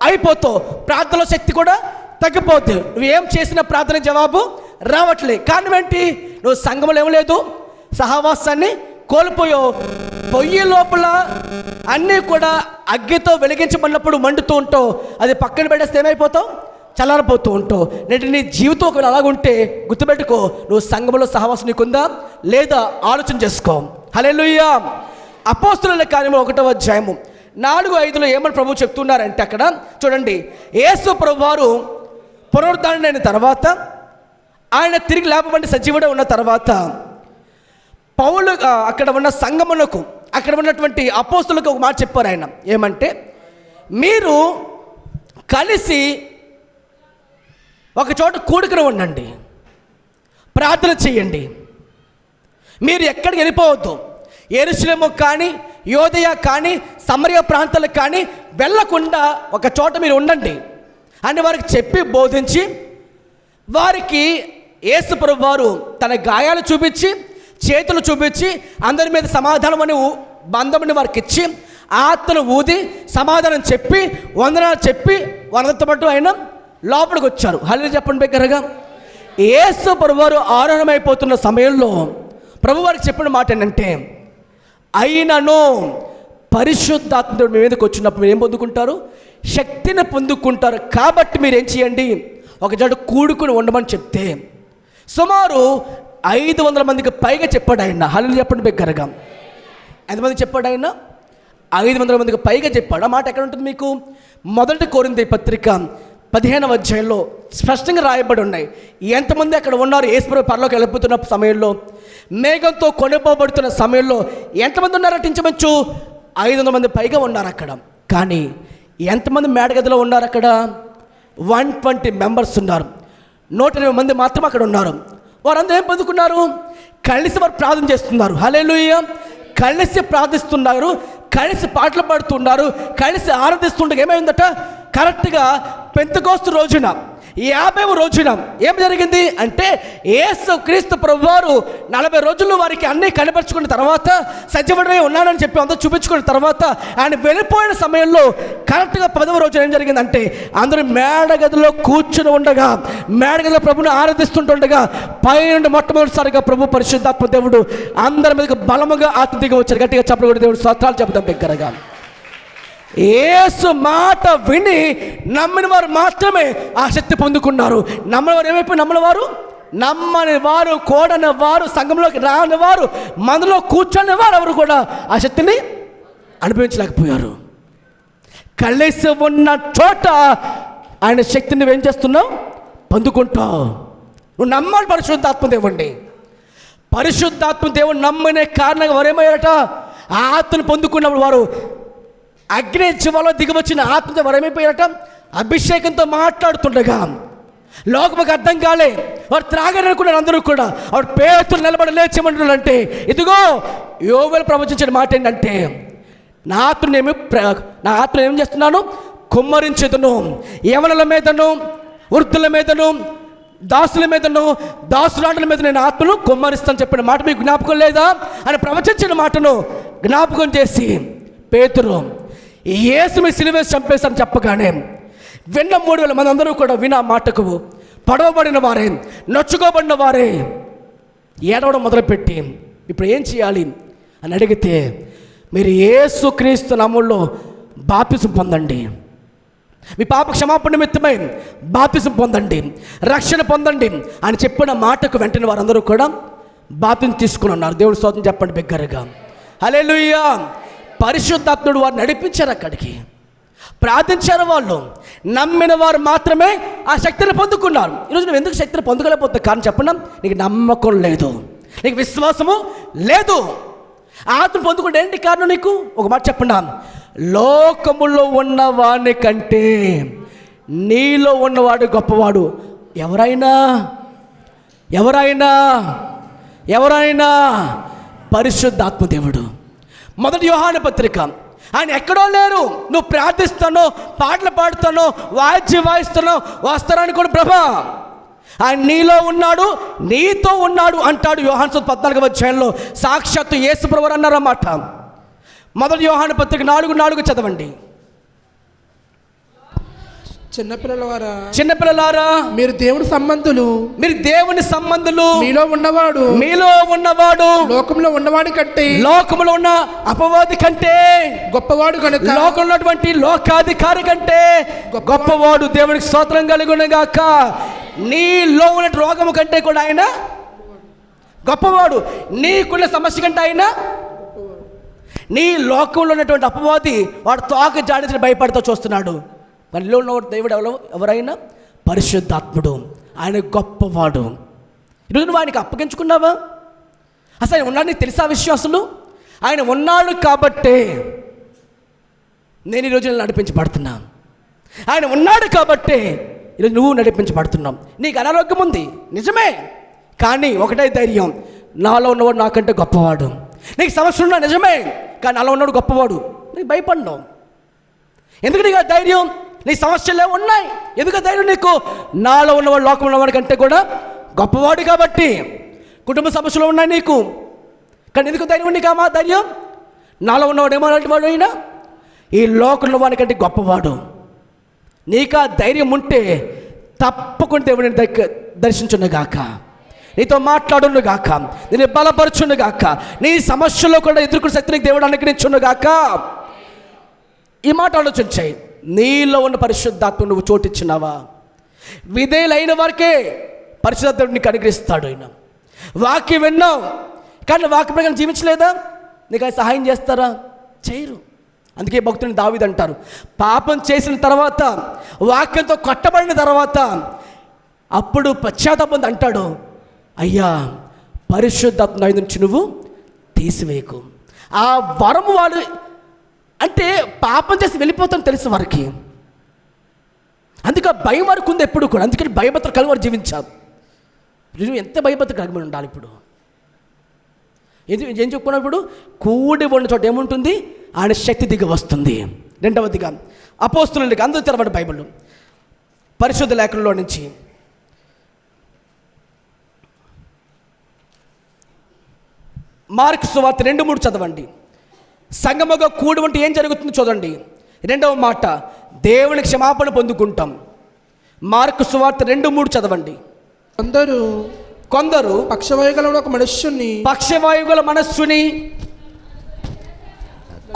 అయిపోతావు, ప్రార్థనలో శక్తి కూడా తగ్గిపోద్ది. నువ్వేం చేసిన ప్రార్థన జవాబు రావట్లేదు. కారణం ఏంటి? నువ్వు సంఘంలో ఏమలేదు, సహవాసాన్ని కోల్పోయావు. పొయ్యి లోపల అన్నీ కూడా అగ్గితో వెలిగించబడినప్పుడు మండుతూ ఉంటావు, అది పక్కన పెట్టేస్తే ఏమైపోతావు? చల్లారిపోతూ ఉంటావు. నేటి నీ జీవితం ఒకవేళ అలాగుంటే గుర్తుపెట్టుకో, నువ్వు సంఘంలో సహవాసం నీకుందా లేదా ఆలోచన చేసుకో. హల్లెలూయా. అపోస్తలుల కార్యము 1వ అధ్యాయము 4-5 ఏమని ప్రభువు చెప్తున్నారంటే, అక్కడ చూడండి, యేసు ప్రభువారు పునరుద్ధారణ అయిన తర్వాత, ఆయన తిరిగి లేపబడి సజీవుడే ఉన్న తర్వాత పౌలు అక్కడ ఉన్న సంఘములకు, అక్కడ ఉన్నటువంటి అపోస్తలులకు ఒక మాట చెప్పారు. ఆయన ఏమంటే, మీరు కలిసి ఒక చోట కూడుకుని ఉండండి, ప్రార్థన చేయండి. మీరు ఎక్కడికి వెళ్ళిపోవద్దు. యెరూషలేము కానీ, యోదయ కానీ, సమరయ ప్రాంతాలకు కానీ వెళ్ళకుండా ఒక చోట మీరు ఉండండి అని వారికి చెప్పి బోధించి, వారికి యేసు ప్రభువు వారు తన గాయాలు చూపించి, చేతులు చూపించి, అందరి మీద సమాధానం అనే బంధముని వారికి ఇచ్చి, ఆత్మను ఊది సమాధానం చెప్పి, వందనాలు చెప్పి, వరదతో పాటు ఆయన లోపలికి వచ్చారు. హల్లెలూయా చెప్పండి బిగ్గరగా. యేసు ప్రభువారు ఆరోహణమైపోతున్న సమయంలో ప్రభువారికి చెప్పిన మాట ఏంటంటే, అయినను పరిశుద్ధాత్ముడు మీ మీదకి వచ్చినప్పుడు మీరు ఏం పొందుకుంటారు? శక్తిని పొందుకుంటారు. కాబట్టి మీరు ఏం చేయండి, ఒక జడ కూడుకుని ఉండమని చెప్తే సుమారు 500 మందికి పైగా చెప్పాడు ఆయన. హల్లెలూయా చెప్పండి బిగ్గరగా. ఎంతమంది చెప్పాడు ఆయన? 500 మందికి పైగా చెప్పాడు. ఆ మాట ఎక్కడ ఉంటుంది మీకు? 1 కొరింథీ పత్రిక 15వ అధ్యాయంలో స్పష్టంగా రాయబడి ఉన్నాయి. ఎంతమంది అక్కడ ఉన్నారు? యేసుప్రభు పరలోకి వెళ్ళిపోతున్న సమయంలో, మేఘంతో కొనిపోబడుతున్న సమయంలో ఎంతమంది ఉన్నారంటే ఇంచుమించు 500 మంది పైగా ఉన్నారు అక్కడ. కానీ ఎంతమంది మేడగదిలో ఉన్నారు? అక్కడ 120 మెంబర్స్ ఉన్నారు. 120 మంది మాత్రం అక్కడ ఉన్నారు. వారందరూ ఏం పొందుకున్నారు? కలిసి వారు ప్రార్థన చేస్తున్నారు. హల్లెలూయా. కలిసి ప్రార్థిస్తున్నారు, కలిసి పాటలు పాడుతున్నారు, కలిసి ఆరాధిస్తుండగా ఏమైందట? కరెక్ట్గా పెంతెకోస్తు రోజున, 50వ రోజున ఏం జరిగింది అంటే, యేసు క్రీస్తు ప్రభువారు 40 రోజులు వారికి అన్నీ కనపరుచుకున్న తర్వాత, సజీవుడై ఉన్నానని చెప్పి అందరూ చూపించుకున్న తర్వాత, ఆయన వెళ్ళిపోయిన సమయంలో కరెక్ట్గా 10వ రోజున ఏం జరిగిందంటే, అందరూ మేడగదిలో కూర్చుని ఉండగా, మేడగదిలో ప్రభుని ఆరాధిస్తుంటుండగా, పైనుండి మొట్టమొదటిసారిగా ప్రభు పరిశుద్ధాత్మ దేవుడు అందరి మీదకి బలముగా ఆత్మీయంగా వచ్చారు. గట్టిగా చెప్పకూడదు, దేవుడు స్తోత్రాలు చెబుతాం బిగ్గరగా. యేసు మాట విని నమ్మిన వారు మాత్రమే ఆ శక్తి పొందుకున్నారు. నమ్మని వారు ఏమైపోయి, నమ్మని వారు, కూడని వారు, సంఘంలోకి రాని వారు, మనలో కూర్చొని వారు ఎవరు కూడా ఆ శక్తిని అనుభవించలేకపోయారు. కలిసి ఉన్న చోట ఆయన శక్తిని నువ్వేం చేస్తున్నావు? పొందుకుంటావు. నువ్వు నమ్మాలి పరిశుద్ధాత్మ దేవుణ్ణి. పరిశుద్ధాత్మ దేవుడు నమ్మనే కారణంగా వారు ఏమయ్యారట? ఆ ఆత్మను పొందుకున్నప్పుడు వారు అగ్ని చివలో దిగి వచ్చిన ఆత్మతో వారు ఏమైపోయారట? అభిషేకంతో మాట్లాడుతుండగా లోకముకు అర్థం కాలే, వారు త్రాగనుకున్నారు. అందరూ కూడా వాడు పేతులు నిలబడి లేచమంటున్నారంటే, ఇదిగో యోవేలు ప్రవచించిన మాట ఏంటంటే, నా ఆత్మను ఏం చేస్తున్నాను? కుమ్మరించెదను, యవనుల మీదను, వృద్ధుల మీదను, దాసుల మీదను దాసురాండ్ల మీద నేను ఆత్మను కుమ్మరిస్తాను చెప్పిన మాట మీకు జ్ఞాపకం లేదా అని ప్రవచించిన మాటను జ్ఞాపకం చేసి పేతురు యేసుని సిలువేసి చంపేస్తాను చెప్పగానే విన్న 3,000 మంది అందరూ కూడా విన్న మాటకు పడవబడిన వారే, నొచ్చుకోబడిన వారే ఏడవడం మొదలుపెట్టి ఇప్పుడు ఏం చేయాలి అని అడిగితే, మీరు యేసుక్రీస్తు నామములో బాప్తిసం పొందండి, మీ పాప క్షమాపణ నిమిత్తమై బాప్తిసం పొందండి, రక్షణ పొందండి అని చెప్పిన మాటకు వెంటనే వారందరూ కూడా బాప్తిసం తీసుకుని ఉన్నారు. దేవుడి స్తోత్రం చెప్పండి బిగ్గరగా. హల్లెలూయా. పరిశుద్ధాత్ముడు వారు నడిపించారు, అక్కడికి ప్రార్థించారు. వాళ్ళు నమ్మిన వారు మాత్రమే ఆ శక్తిని పొందుకున్నారు. ఈరోజు నువ్వు ఎందుకు శక్తిని పొందుకోలేకపోతే కారణం చెప్పండి, నీకు నమ్మకం లేదు, నీకు విశ్వాసము లేదు. ఆత్మ పొందుకుంటే ఏంటి కారణం? నీకు ఒక మాట చెప్పండి, లోకములో ఉన్న వాని కంటే నీలో ఉన్నవాడు గొప్పవాడు. ఎవరైనా ఎవరైనా ఎవరైనా పరిశుద్ధాత్మ దేవుడు. మొదటి యోహాను పత్రిక, ఆయన ఎక్కడో లేరు. నువ్వు ప్రార్థిస్తానో, పాటలు పాడుతానో, వాయిద్యం వాయిస్తానో, వస్త్రాన్ని కూడా ప్రభా ఆయన నీలో ఉన్నాడు, నీతో ఉన్నాడు అంటాడు. యోహాను 14వ అధ్యాయంలో సాక్షాత్తు యేసు ప్రభువు అన్నారన్నమాట. మొదటి యోహాను పత్రిక 4:4 చదవండి. చిన్నపిల్లలారా మీరు దేవుని సంబంధులు, మీరు దేవుని సంబంధులు, మీలో ఉన్నవాడు లోకంలో ఉన్నవాడి కంటే, లోకంలో ఉన్న అపవాది కంటే గొప్పవాడు కనుక, లోకంలో ఉన్నటువంటి లోకాధికారి కంటే గొప్పవాడు. దేవునికి స్తోత్రం కలుగునుగాక. నీలో ఉన్న రోగము కంటే కూడా ఆయన గొప్పవాడు. నీకున్న సమస్య కంటే ఆయన, నీ లోకంలో ఉన్నటువంటి అపవాది వాడు తోక జాడించి భయపడుతూ చూస్తున్నాడు. మనలో ఉన్న దేవుడు ఎవరైనా పరిశుద్ధాత్ముడు, ఆయన గొప్పవాడు. ఈరోజు నువ్వు ఆయనకి అప్పగించుకున్నావా? అసలు ఆయన ఉన్నాడు, నీకు తెలుసా విషయం? అసలు ఆయన ఉన్నాడు కాబట్టే నేను ఈరోజు నడిపించబడుతున్నాను. ఆయన ఉన్నాడు కాబట్టే ఈరోజు నువ్వు నడిపించబడుతున్నావు. నీకు అనారోగ్యం ఉంది నిజమే, కానీ ఒకటే ధైర్యం, నాలో ఉన్నవాడు నాకంటే గొప్పవాడు. నీకు సమస్య ఉన్నా నిజమే, కానీ నాలో ఉన్నవాడు గొప్పవాడు. నీకు భయపడినావు ఎందుకు? నీకు ధైర్యం, నీ సమస్యలే ఉన్నాయి. ఎందుకు ధైర్యం నీకు? నాలో ఉన్నవాడు లోకంలో ఉన్నవాడి కంటే కూడా గొప్పవాడు కాబట్టి. కుటుంబ సమస్యలు ఉన్నాయి నీకు, కానీ ఎందుకు ధైర్యం? నీకు ఆ ధైర్యం, నాలో ఉన్నవాడు ఏమన్నట్టు వాడు అయినా ఈ లోకంలో వాడి కంటే గొప్పవాడు. నీకు ఆ ధైర్యం ఉంటే తప్పకుండా దేవుడిని దర్శించునుగాక, నీతో మాట్లాడునుగాక, నేను బలపరచునుగాక, నీ సమస్యలో కూడా ఎదుర్కొనే శక్తిని దేవుడు అనుగ్రహించునుగాక. ఈ మాట ఆలోచించాయి. నీలో ఉన్న పరిశుద్ధాత్మ నువ్వు చోటిచ్చినావా? విధేయులైన వారికే పరిశుద్ధాత్ముడు నీకు అనుగ్రహిస్తాడు. ఆయన వాక్యం విన్నావు, కానీ వాక్య ప్రకారం జీవించలేదా? నీకు ఆయన సహాయం చేస్తారా? చేయరు. అందుకే భక్తుని దావీదు అంటారు, పాపం చేసిన తర్వాత, వాక్యంతో కట్టబడిన తర్వాత అప్పుడు పశ్చాత్తాపం అంటాడు, అయ్యా పరిశుద్ధాత్మ ఐదు నుంచి నువ్వు తీసివేయకు. ఆ వరము వాళ్ళు అంటే పాపం చేసి వెళ్ళిపోతాను తెలుసు వారికి. అందుకే భయం వరకు ఉంది ఎప్పుడు కూడా. అందుకని భయభద్ర కలిగి వారు జీవించారు. నువ్వు ఎంత భయభద్ర కలిగి ఉండాలి? ఇప్పుడు ఏం చెప్పుకున్నావు? ఇప్పుడు కూడి ఉన్న చోట ఏముంటుంది? ఆయన శక్తి దిగి వస్తుంది. రెండవదిగా అపోస్తులులకి అందరూ తెరవడం బైబిల్ పరిశుద్ధ లేఖనంలో నుంచి మార్కు సువార్త 2:3 చదవండి. సంగముగా కూడి ఉంటే ఏం జరుగుతుందో చూడండి. రెండవ మాట, దేవునికి క్షమాపణ పొందుకుంటాం. మార్కు సువార్త 2:3 చదవండి. కొందరు పక్షవాయుగల మనస్సుని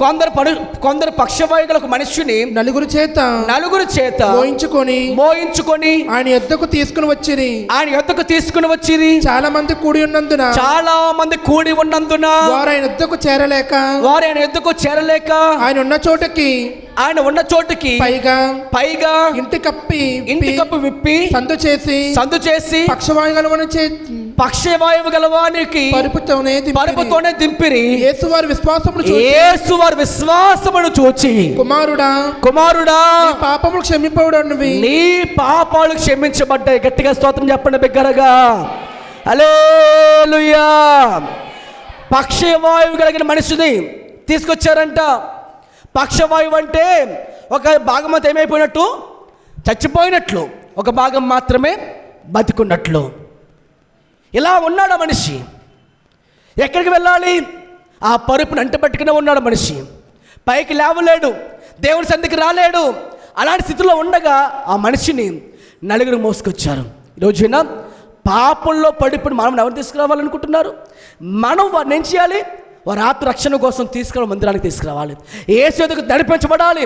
కొందరు పక్షవాయుగల మనుష్యుని నలుగురు చేత మోయించుకొని ఆయన యొద్దకు తీసుకుని వచ్చిరి. చాలా మంది కూడి ఉన్నందున వారు ఆయన యొద్దకు చేరలేక ఆయన ఉన్న చోటుకి పైగా ఇంటి కప్పు విప్పి సందు చేసి పక్షవాయువు గలవానికి పరుపుతోనే దింపిరి. యేసు వారి విశ్వాసమును చూచి కుమారుడా నీ పాపములు క్షమించబడ్డాయి. గట్టిగా స్తోత్రం చెప్పండి బిగ్గరగా. హల్లెలూయా. పక్షవాయువు కలిగిన మనిషిని తీసుకొచ్చారంట. పక్షవాయువు అంటే ఒక భాగం అంతా ఏమైపోయినట్టు, చచ్చిపోయినట్లు. ఒక భాగం మాత్రమే బతికున్నట్లు. ఇలా ఉన్నాడు మనిషి. ఎక్కడికి వెళ్ళాలి? ఆ పరుపును అంటపట్టుకునే ఉన్నాడు మనిషి. పైకి లేవలేడు, దేవుని సన్నిధికి రాలేడు. అలాంటి స్థితిలో ఉండగా ఆ మనిషిని నలుగురు మోసుకొచ్చారు. ఈరోజున పాపంలో పడిపోయి మనం ఎవరు తీసుకురావాలనుకుంటున్నారు? మనం వారిని ఏం చేయాలి? వారి ఆత్మరక్షణ కోసం తీసుకురావాలి, మందిరానికి తీసుకురావాలి, యేసు యొద్దకు నడిపించబడాలి.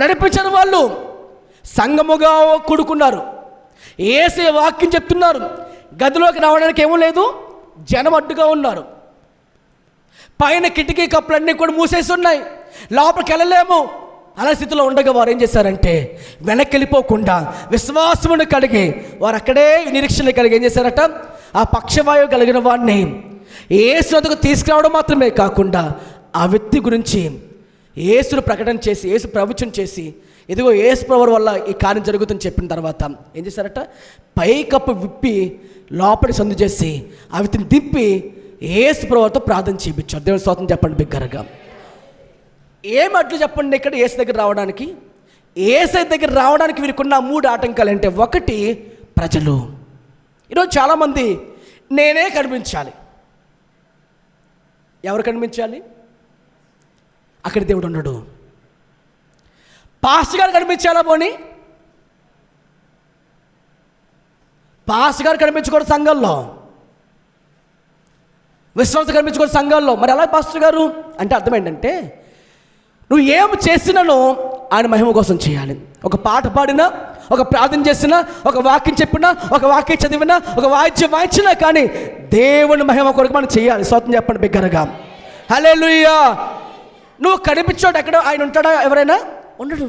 నడిపించిన వాళ్ళు సంఘముగా కూడుకున్నారు, యేసు వాక్యం చెప్తున్నారు. గదిలోకి రావడానికి ఏమీ లేదు, జనం అడ్డుగా ఉన్నారు. పైన కిటికీ కప్పులన్నీ కూడా మూసేసి ఉన్నాయి, లోపలికి వెళ్ళలేము. అలా స్థితిలో ఉండగా వారు ఏం చేశారంటే వెనక్కి వెళ్ళిపోకుండా విశ్వాసమును కలిగి వారు అక్కడే నిరీక్షణ కలిగి ఏం చేశారట? ఆ పక్షవాయువు కలిగిన వాడిని యేసు వద్దకు తీసుకురావడం మాత్రమే కాకుండా ఆ వ్యక్తి గురించి యేసును ప్రకటన చేసి, యేసు ప్రవచన చేసి, ఇదిగో యేసు ప్రభువు వల్ల ఈ కార్యం జరుగుతుందని చెప్పిన తర్వాత ఏం చేశారట? పైకప్పు విప్పి లోపలి సందు చేసి ఆ వ్యక్తిని దింపి యేసు ప్రభువుతో ప్రార్థన చేయించారు. దేవుని స్తోత్రం చెప్పండి బిగ్గరగా. ఏమట్లు చెప్పండి ఇక్కడ యేసు దగ్గర రావడానికి? యేసు దగ్గర రావడానికి వీరికున్న 3 ఆటంకాలు అంటే, ఒకటి ప్రజలు. ఈరోజు చాలామంది నేనే కనిపించాలి. ఎవరు కనిపించాలి? అక్కడ దేవుడు ఉన్నాడు. పాస్టర్ గారు కనిపించాలా? పోనీ పాస్టర్ గారు కనిపించకూడదు సంఘంలో, విశ్వాసం కనిపించకూడదు సంఘంలో. మరి ఎలా పాస్టర్ గారు అంటే అర్థం ఏంటంటే, నువ్వు ఏం చేసినానో ఆయన మహిమ కోసం చేయాలి. ఒక పాట పాడినా, ఒక ప్రార్థన చేసినా, ఒక వాక్యం చెప్పినా, ఒక వాక్యం చదివినా, ఒక వాయిద్యం వాయించినా కానీ దేవుని మహిమ కొరకు మనం చేయాలి. స్తోత్రం చెప్పండి బిగ్గరగా. హల్లెలూయా. నువ్వు కనిపించాడు ఎక్కడ ఆయన ఉంటాడా? ఎవరైనా ఉండడు.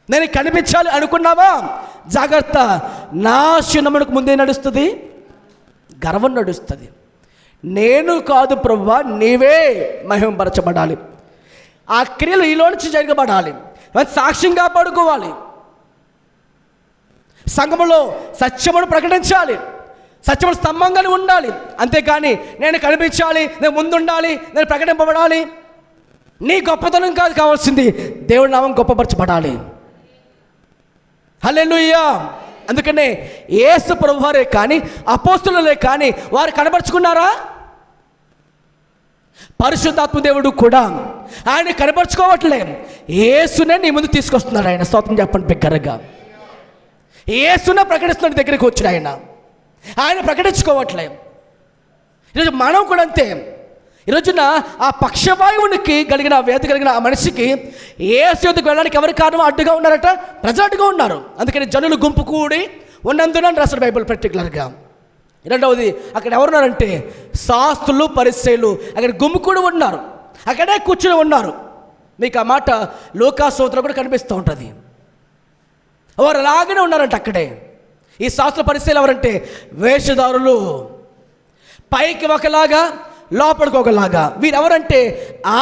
నేను కనిపించాలి అనుకున్నావా? జాగ్రత్త. నాశనమునకు ముందే నడుస్తుంది, గర్వం నడుస్తుంది. నేను కాదు ప్రభువా, నీవే మహిమపరచబడాలి. ఆ క్రియలు ఈలో నుంచి జరగబడాలి. సాక్ష్యంగా పడుకోవాలి. సంఘములో సత్యమును ప్రకటించాలి, సత్యమును స్తంభంగానే ఉండాలి. అంతేకాని నేను కనిపించాలి, నేను ముందుండాలి, నేను ప్రకటింపబడాలి. నీ గొప్పతనం కాదు కావాల్సింది, దేవుడి నామం గొప్పపరచబడాలి. హల్లెలూయా. అందుకనే యేసు ప్రభువారే కానీ అపోస్తలులే కానీ వారు కనబరుచుకున్నారా? పరిశుద్ధాత్మ దేవుడు కూడా ఆయన కనబరుచుకోవట్లే. యేసునే నీ ముందు తీసుకొస్తున్నాడు ఆయన. స్తోత్రం చెప్పండి బిగ్గరగా. యేసునే ప్రకటిస్తున్నాడు, దగ్గరికి వచ్చాడు ఆయన. ఆయన ప్రకటించుకోవట్లే. ఈరోజు మనం కూడా అంతే. ఈరోజున ఆ పక్షవాయువునికి కలిగిన వ్యాధి కలిగిన ఆ మనిషికి యేసు యొద్దకు వెళ్ళడానికి ఎవరి కారణం? అడ్డుగా ఉన్నారట, ప్రజలు అడ్డుగా ఉన్నారు. అందుకని జనులు గుంపు కూడి ఉన్నందున రాస్తాడు బైబిల్ పర్టికులర్గా. రెండవది, అక్కడ ఎవరున్నారంటే శాస్త్రులు, పరిసయ్యులు అక్కడ గుమ్ముకూడి ఉన్నారు, అక్కడే కూర్చుని ఉన్నారు. మీకు ఆ మాట లోకాసూత్రం కూడా కనిపిస్తూ ఉంటుంది. వారు అలాగనే ఉన్నారంట అక్కడే. ఈ శాస్త్ర పరిసయ్యులు ఎవరంటే వేషధారులు, పైకి ఒకలాగా లోపలికి ఒకలాగా. వీరెవరంటే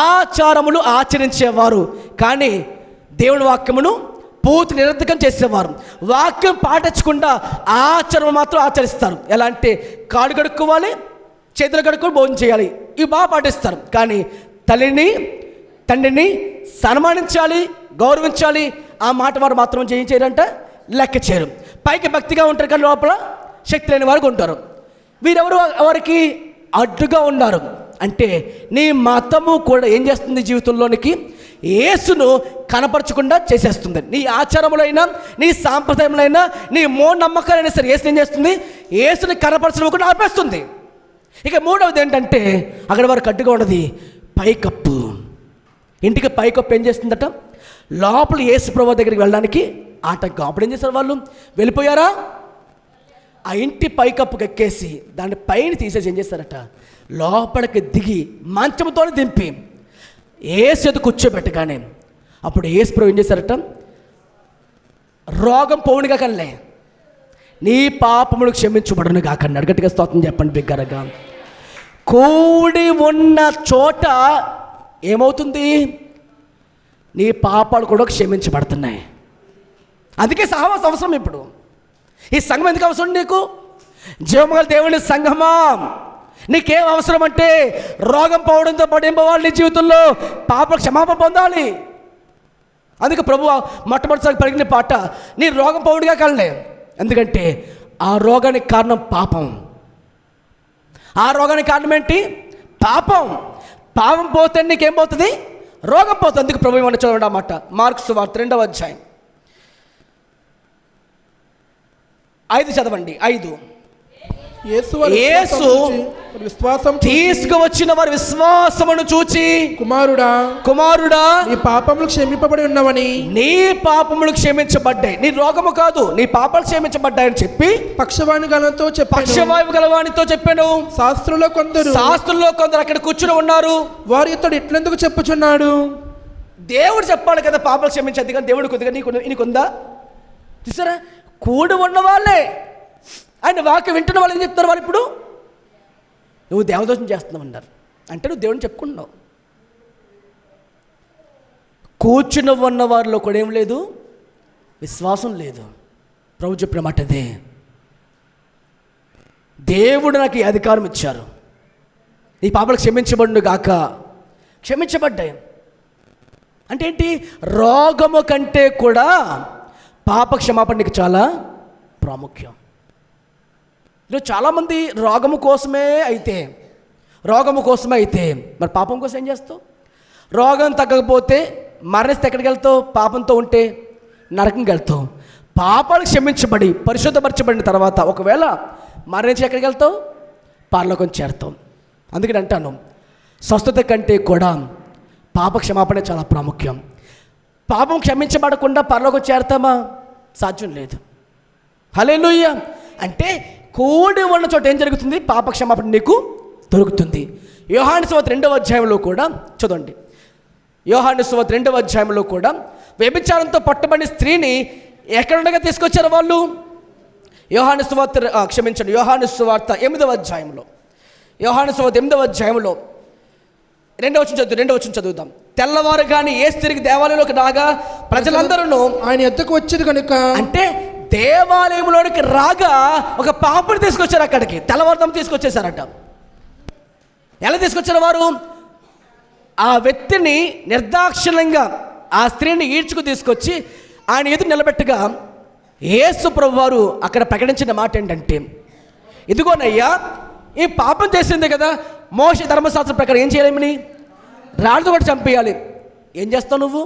ఆచారములు ఆచరించేవారు, కానీ దేవుని వాక్యమును పూర్తి నిరర్ధకం చేసేవారు. వాక్యం పాటించకుండా ఆచరణ మాత్రం ఆచరిస్తారు. ఎలా అంటే కాళ్ళు కడుక్కోవాలి, చేతులు కడుక్కొని భోజనం చేయాలి, ఇవి బాగా పాటిస్తారు. కానీ తండ్రిని సన్మానించాలి, గౌరవించాలి, ఆ మాట వారు మాత్రం చేయరంట, లెక్క చేయరు. పైకి భక్తిగా ఉంటారు కానీ లోపల శక్తి లేని వారికి ఉంటారు. వీరెవరు వారికి అడ్డుగా ఉన్నారు. అంటే నీ మతము కూడా ఏం చేస్తుంది? జీవితంలోనికి యేసును కనపరచకుండా చేసేస్తుంది. నీ ఆచారములైనా, నీ సాంప్రదాయములైనా, నీ మూఢనమ్మకాలైనా సరే యేసుని ఏం చేస్తుంది? యేసుని కనపరచడం కూడా ఆపేస్తుంది. ఇక మూడవది ఏంటంటే అక్కడ వారికి అడ్డుగా ఉన్నది పైకప్పు. ఇంటికి పైకప్పు ఏం చేస్తుందట? లోపల యేసు ప్రభువు దగ్గరికి వెళ్ళడానికి ఆటంకం. అప్పుడు ఏం చేశారు? వాళ్ళు వెళ్ళిపోయారా? ఆ ఇంటి పైకప్పుకి ఎక్కేసి దాన్ని పైన తీసేసి ఏం చేస్తారట? లోపలికి దిగి మంచంతో దింపి యేసు ఎదుట కూర్చోబెట్టగానే అప్పుడు యేసు ప్రభు ఏం చేశారట? రోగం పోవునుగా కల్లే, నీ పాపములు క్షమించబడును కాకన్నాడు. గట్టిగా స్తోత్రం చెప్పండి బిగ్గరగా. కూడి ఉన్న చోట ఏమవుతుంది? నీ పాపాలు కూడా క్షమించబడుతున్నాయి. అందుకే సహవాసం అవసరం. ఇప్పుడు ఈ సంఘం ఎందుకు అవసరం నీకు? జీవముగల దేవుని సంఘమా, నీకేం అవసరం అంటే రోగం పోవడంతో పడింపవాలి, నీ జీవితంలో పాప క్షమాపణ పొందాలి. అందుకే ప్రభు మొట్టమొదటిసారి పలికిన పాట నీ రోగం పోవుడుగా కలలే. ఎందుకంటే ఆ రోగానికి కారణం పాపం. ఆ రోగానికి కారణం ఏంటి? పాపం. పాపం పోతే నీకేం పోతుంది? రోగం పోతుంది. అందుకు ప్రభు ఏమన్నా చూడండి అన్నమాట. మార్కు సువార్త 2వ అధ్యాయం 5 చదవండి. 5. యేసు విశ్వాసం తీసుకువచ్చిన వారి విశ్వాసమును చూచి, కుమారుడా నీ పాపములు క్షమింపబడి ఉన్నవని, నీ పాపములు క్షమించబడ్డాయి, నీ రోగము కాదు నీ పాపాలు క్షమించబడ్డాయని చెప్పి పక్షవాయువు గలవానితో చెప్పాను. శాస్త్రుల్లో కొందరు అక్కడ కూర్చుని ఉన్నారు. వారు ఇతడు ఇట్లెందుకు చెప్పుచున్నాడు? దేవుడు చెప్పాలి కదా పాపాలు క్షమించద్దు, కానీ దేవుడు కొద్దిగా నీకుందా? చూసారా, కూడి ఉన్న వాళ్ళే ఆయన వాక్యం వింటున్న వాళ్ళు ఏం చెప్తారు? వాళ్ళు ఇప్పుడు నువ్వు దేవదోషం చేస్తున్నావు అన్నారు అంటే నువ్వు దేవుడిని చెప్పుకుంటున్నావు. కూర్చుని ఉన్న వారిలో కూడా ఏం లేదు? విశ్వాసం లేదు. ప్రభు చెప్పిన మాట అదే. దేవుడు నాకు ఈ అధికారం ఇచ్చారు, ఈ పాపాలు క్షమించబడును గాక. క్షమించబడ్డాయి అంటే ఏంటి? రోగము కంటే కూడా పాప క్షమాపణ నీకు చాలా ప్రాముఖ్యం. ఈరోజు చాలామంది రోగము కోసమే అయితే మరి పాపం కోసం ఏం చేస్తావు? రోగం తగ్గకపోతే మరణిస్తే ఎక్కడికి వెళ్తావు? పాపంతో ఉంటే నరకంకి వెళ్తావు. పాపాలు క్షమించబడి పరిశుద్ధపరచబడిన తర్వాత ఒకవేళ మరణించి ఎక్కడికి వెళ్తావు? పరలోకం చేరుతావు. అందుకని అంటాను, స్వస్థత కంటే కూడా పాప క్షమాపణ చాలా ప్రాముఖ్యం. పాపం క్షమించబడకుండా పరలోకం చేరతామా? సాధ్యం లేదు. హల్లెలూయా. అంటే కూడి ఉన్న చోట ఏం జరుగుతుంది? పాప క్షమాపణ నీకు దొరుకుతుంది. యోహాను సువార్త 2వ అధ్యాయంలో కూడా చదవండి. యోహాను సువార్త 2వ అధ్యాయంలో కూడా వ్యభిచారంతో పట్టబడిన స్త్రీని ఎక్కడుండగా తీసుకొచ్చారు వాళ్ళు? యోహాను సువార్త 8వ అధ్యాయంలో 8వ అధ్యాయంలో 2వ వచనం చదువుదాం. తెల్లవారు కానీ ఏ స్త్రీకి దేవాలయంలోకి రాగా ప్రజలందరూ ఆయన ఎద్దకు వచ్చేది కనుక, అంటే దేవాలయంలోనికి రాగా ఒక పాపని తీసుకొచ్చారు అక్కడికి. తెల్లవారుదాం తీసుకొచ్చేసారట. ఎలా తీసుకొచ్చారు వారు? ఆ వ్యక్తిని నిర్దాక్షిణ్యంగా ఆ స్త్రీని ఈడ్చుకు తీసుకొచ్చి ఆయన ఎదురు నిలబెట్టగా యేసు ప్రభు వారు అక్కడ ప్రకటించిన మాట ఏంటంటే, ఇదిగోనయ్యా ఈ పాపం చేసింది కదా, మోషే ధర్మశాస్త్రం ప్రకారం ఏం చేయలేమని? రాళ్ళతో కూడా చంపేయాలి. ఏం చేస్తావు నువ్వు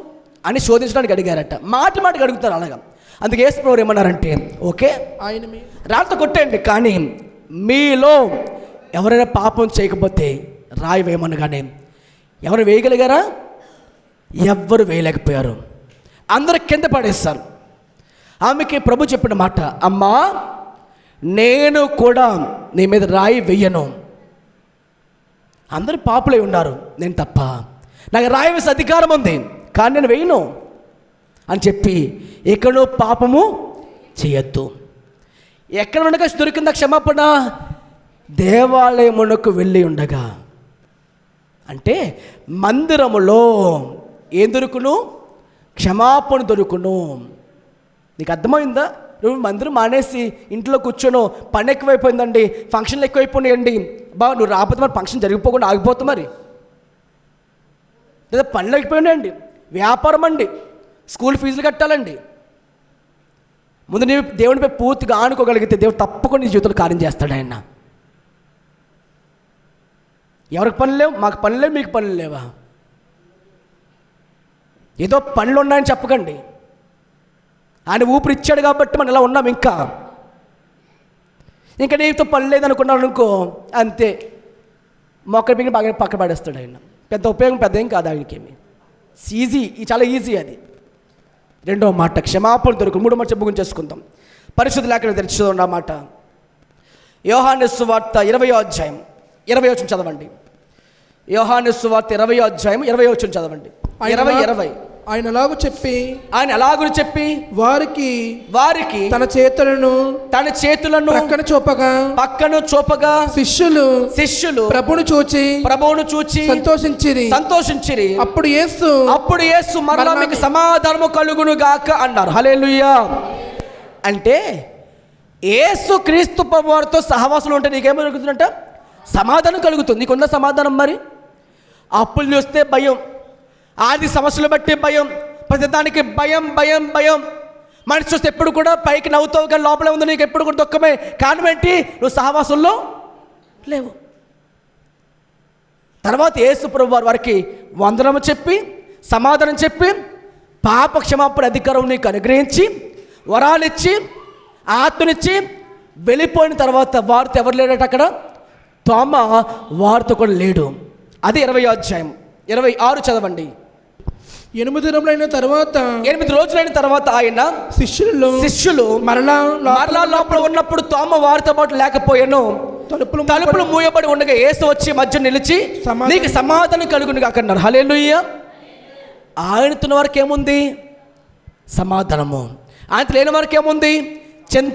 అని శోధించడానికి అడిగారట. మాటికి అడుగుతారు అలాగా. అందుకే యేసు ప్రభు ఏమన్నారంటే, ఓకే ఆయన రాళ్ళతో కొట్టండి, కానీ మీలో ఎవరైనా పాపం చేయకపోతే రాయి వేయమనగానే ఎవరు వేయగలిగారా? ఎవ్వరు వేయలేకపోయారు. అందరూ కింద పడేస్తారు. ఆమెకి ప్రభు చెప్పిన మాట, అమ్మా నేను కూడా నీ మీద రాయి వెయ్యను, అందరూ పాపులై ఉన్నారు, నేను తప్ప, నాకు రాయి వేసే అధికారం ఉంది, కానీ నేను వేయను అని చెప్పి ఎక్కడో పాపము చేయొద్దు. ఎక్కడ ఉండగా దొరికిందా క్షమాపణ? దేవాలయమునకు వెళ్ళి ఉండగా. అంటే మందిరములో ఏం దొరుకును? క్షమాపణ దొరుకును. నీకు అర్థమైందా? నువ్వు మందిరం మానేసి ఇంట్లో కూర్చోను, పని ఎక్కువైపోయిందండి, ఫంక్షన్లు ఎక్కువైపోయినాయండి, నువ్వు రాకపోతే మరి ఫంక్షన్ జరిగిపోకుండా ఆగిపోతా, మరి లేదా పనులు అయిపోయినాయండి, వ్యాపారం అండి, స్కూల్ ఫీజులు కట్టాలండి. ముందు నీవు దేవునిపై పూర్తిగా ఆనుకోగలిగితే దేవుడు తప్పకుండా నీ జీవితంలో కార్యం చేస్తాడు. ఆయన ఎవరికి పనులు లేవు? మాకు పనులు లేవు, మీకు పనులు లేవా? ఏదో పనులు ఉన్నాయని చెప్పకండి. ఆయన ఊపిరి ఇచ్చాడు కాబట్టి మనం ఇలా ఉన్నాం. ఇంకా నీతో పని లేదనుకున్నాడు అనుకో, అంతే, మొక్కలు పిగిన బాగా పక్కన పడేస్తాడు. ఆయన పెద్ద ఉపయోగం పెద్ద ఏం కాదు ఆయనకేమి. ఈజీ, చాలా ఈజీ అది. రెండవ మాట క్షమాపణ దొరుకు. మూడో మాట ముగింపు చేసుకుందాం. పరిశుద్ధ లేఖనం తెరిచి మాట యోహాను సువార్త 20వ అధ్యాయం 20వ వచనం చదవండి. యోహాను సువార్త 20వ అధ్యాయం 20వ వచనం చదవండి. 20 ఆయన అలాగు చెప్పి వారికి తన చేతులను పక్కన చూపగా శిష్యులు ప్రభువును చూచి సంతోషించిరి. అప్పుడు యేసు మరలా మీకు సమాధానము కలుగును గాక అన్నారు. హల్లెలూయా. అంటే యేసు క్రీస్తు ప్రభువారితో సహవాసంలో ఉంటే నీకేమో కలుగుతుందంట? సమాధానం కలుగుతుంది. నీకున్న సమాధానం మరి? అప్పులు చూస్తే భయం, ఆర్థిక సమస్యలు బట్టి భయం, ప్రతిదానికి భయం. మనిషి చూస్తే ఎప్పుడు కూడా పైకి నవ్వుతావు కానీ లోపలే ఉంది నీకు ఎప్పుడు కూడా దుఃఖమే. కారణం ఏంటి? నువ్వు సహవాసంలో లేవు. తర్వాత యేసు ప్రభు వారికి వందనము చెప్పి సమాధానం చెప్పి పాప క్షమాపణ అధికారం నీకు అనుగ్రహించి వరాలిచ్చి ఆత్మనిచ్చి వెళ్ళిపోయిన తర్వాత వారితో ఎవరు లేడట అక్కడ? తోమ వారితో కూడా లేడు. అది 20వ అధ్యాయం 26 చదవండి. 8 రోజులైన తర్వాత 8 రోజులైన తర్వాత ఆయన శిష్యులు మరలా లోపల ఉన్నప్పుడు తోమ వారితో పాటు లేకపోయాను. తలుపులు మూయబడి ఉండగా యేసు వచ్చి మధ్య నిలిచి నీకు సమాధానం కలుగును గాక అన్నారు. హల్లెలూయా. ఆయనతో వరకు ఏముంది? సమాధానము. ఆయనతో లేని వరకు ఏముంది?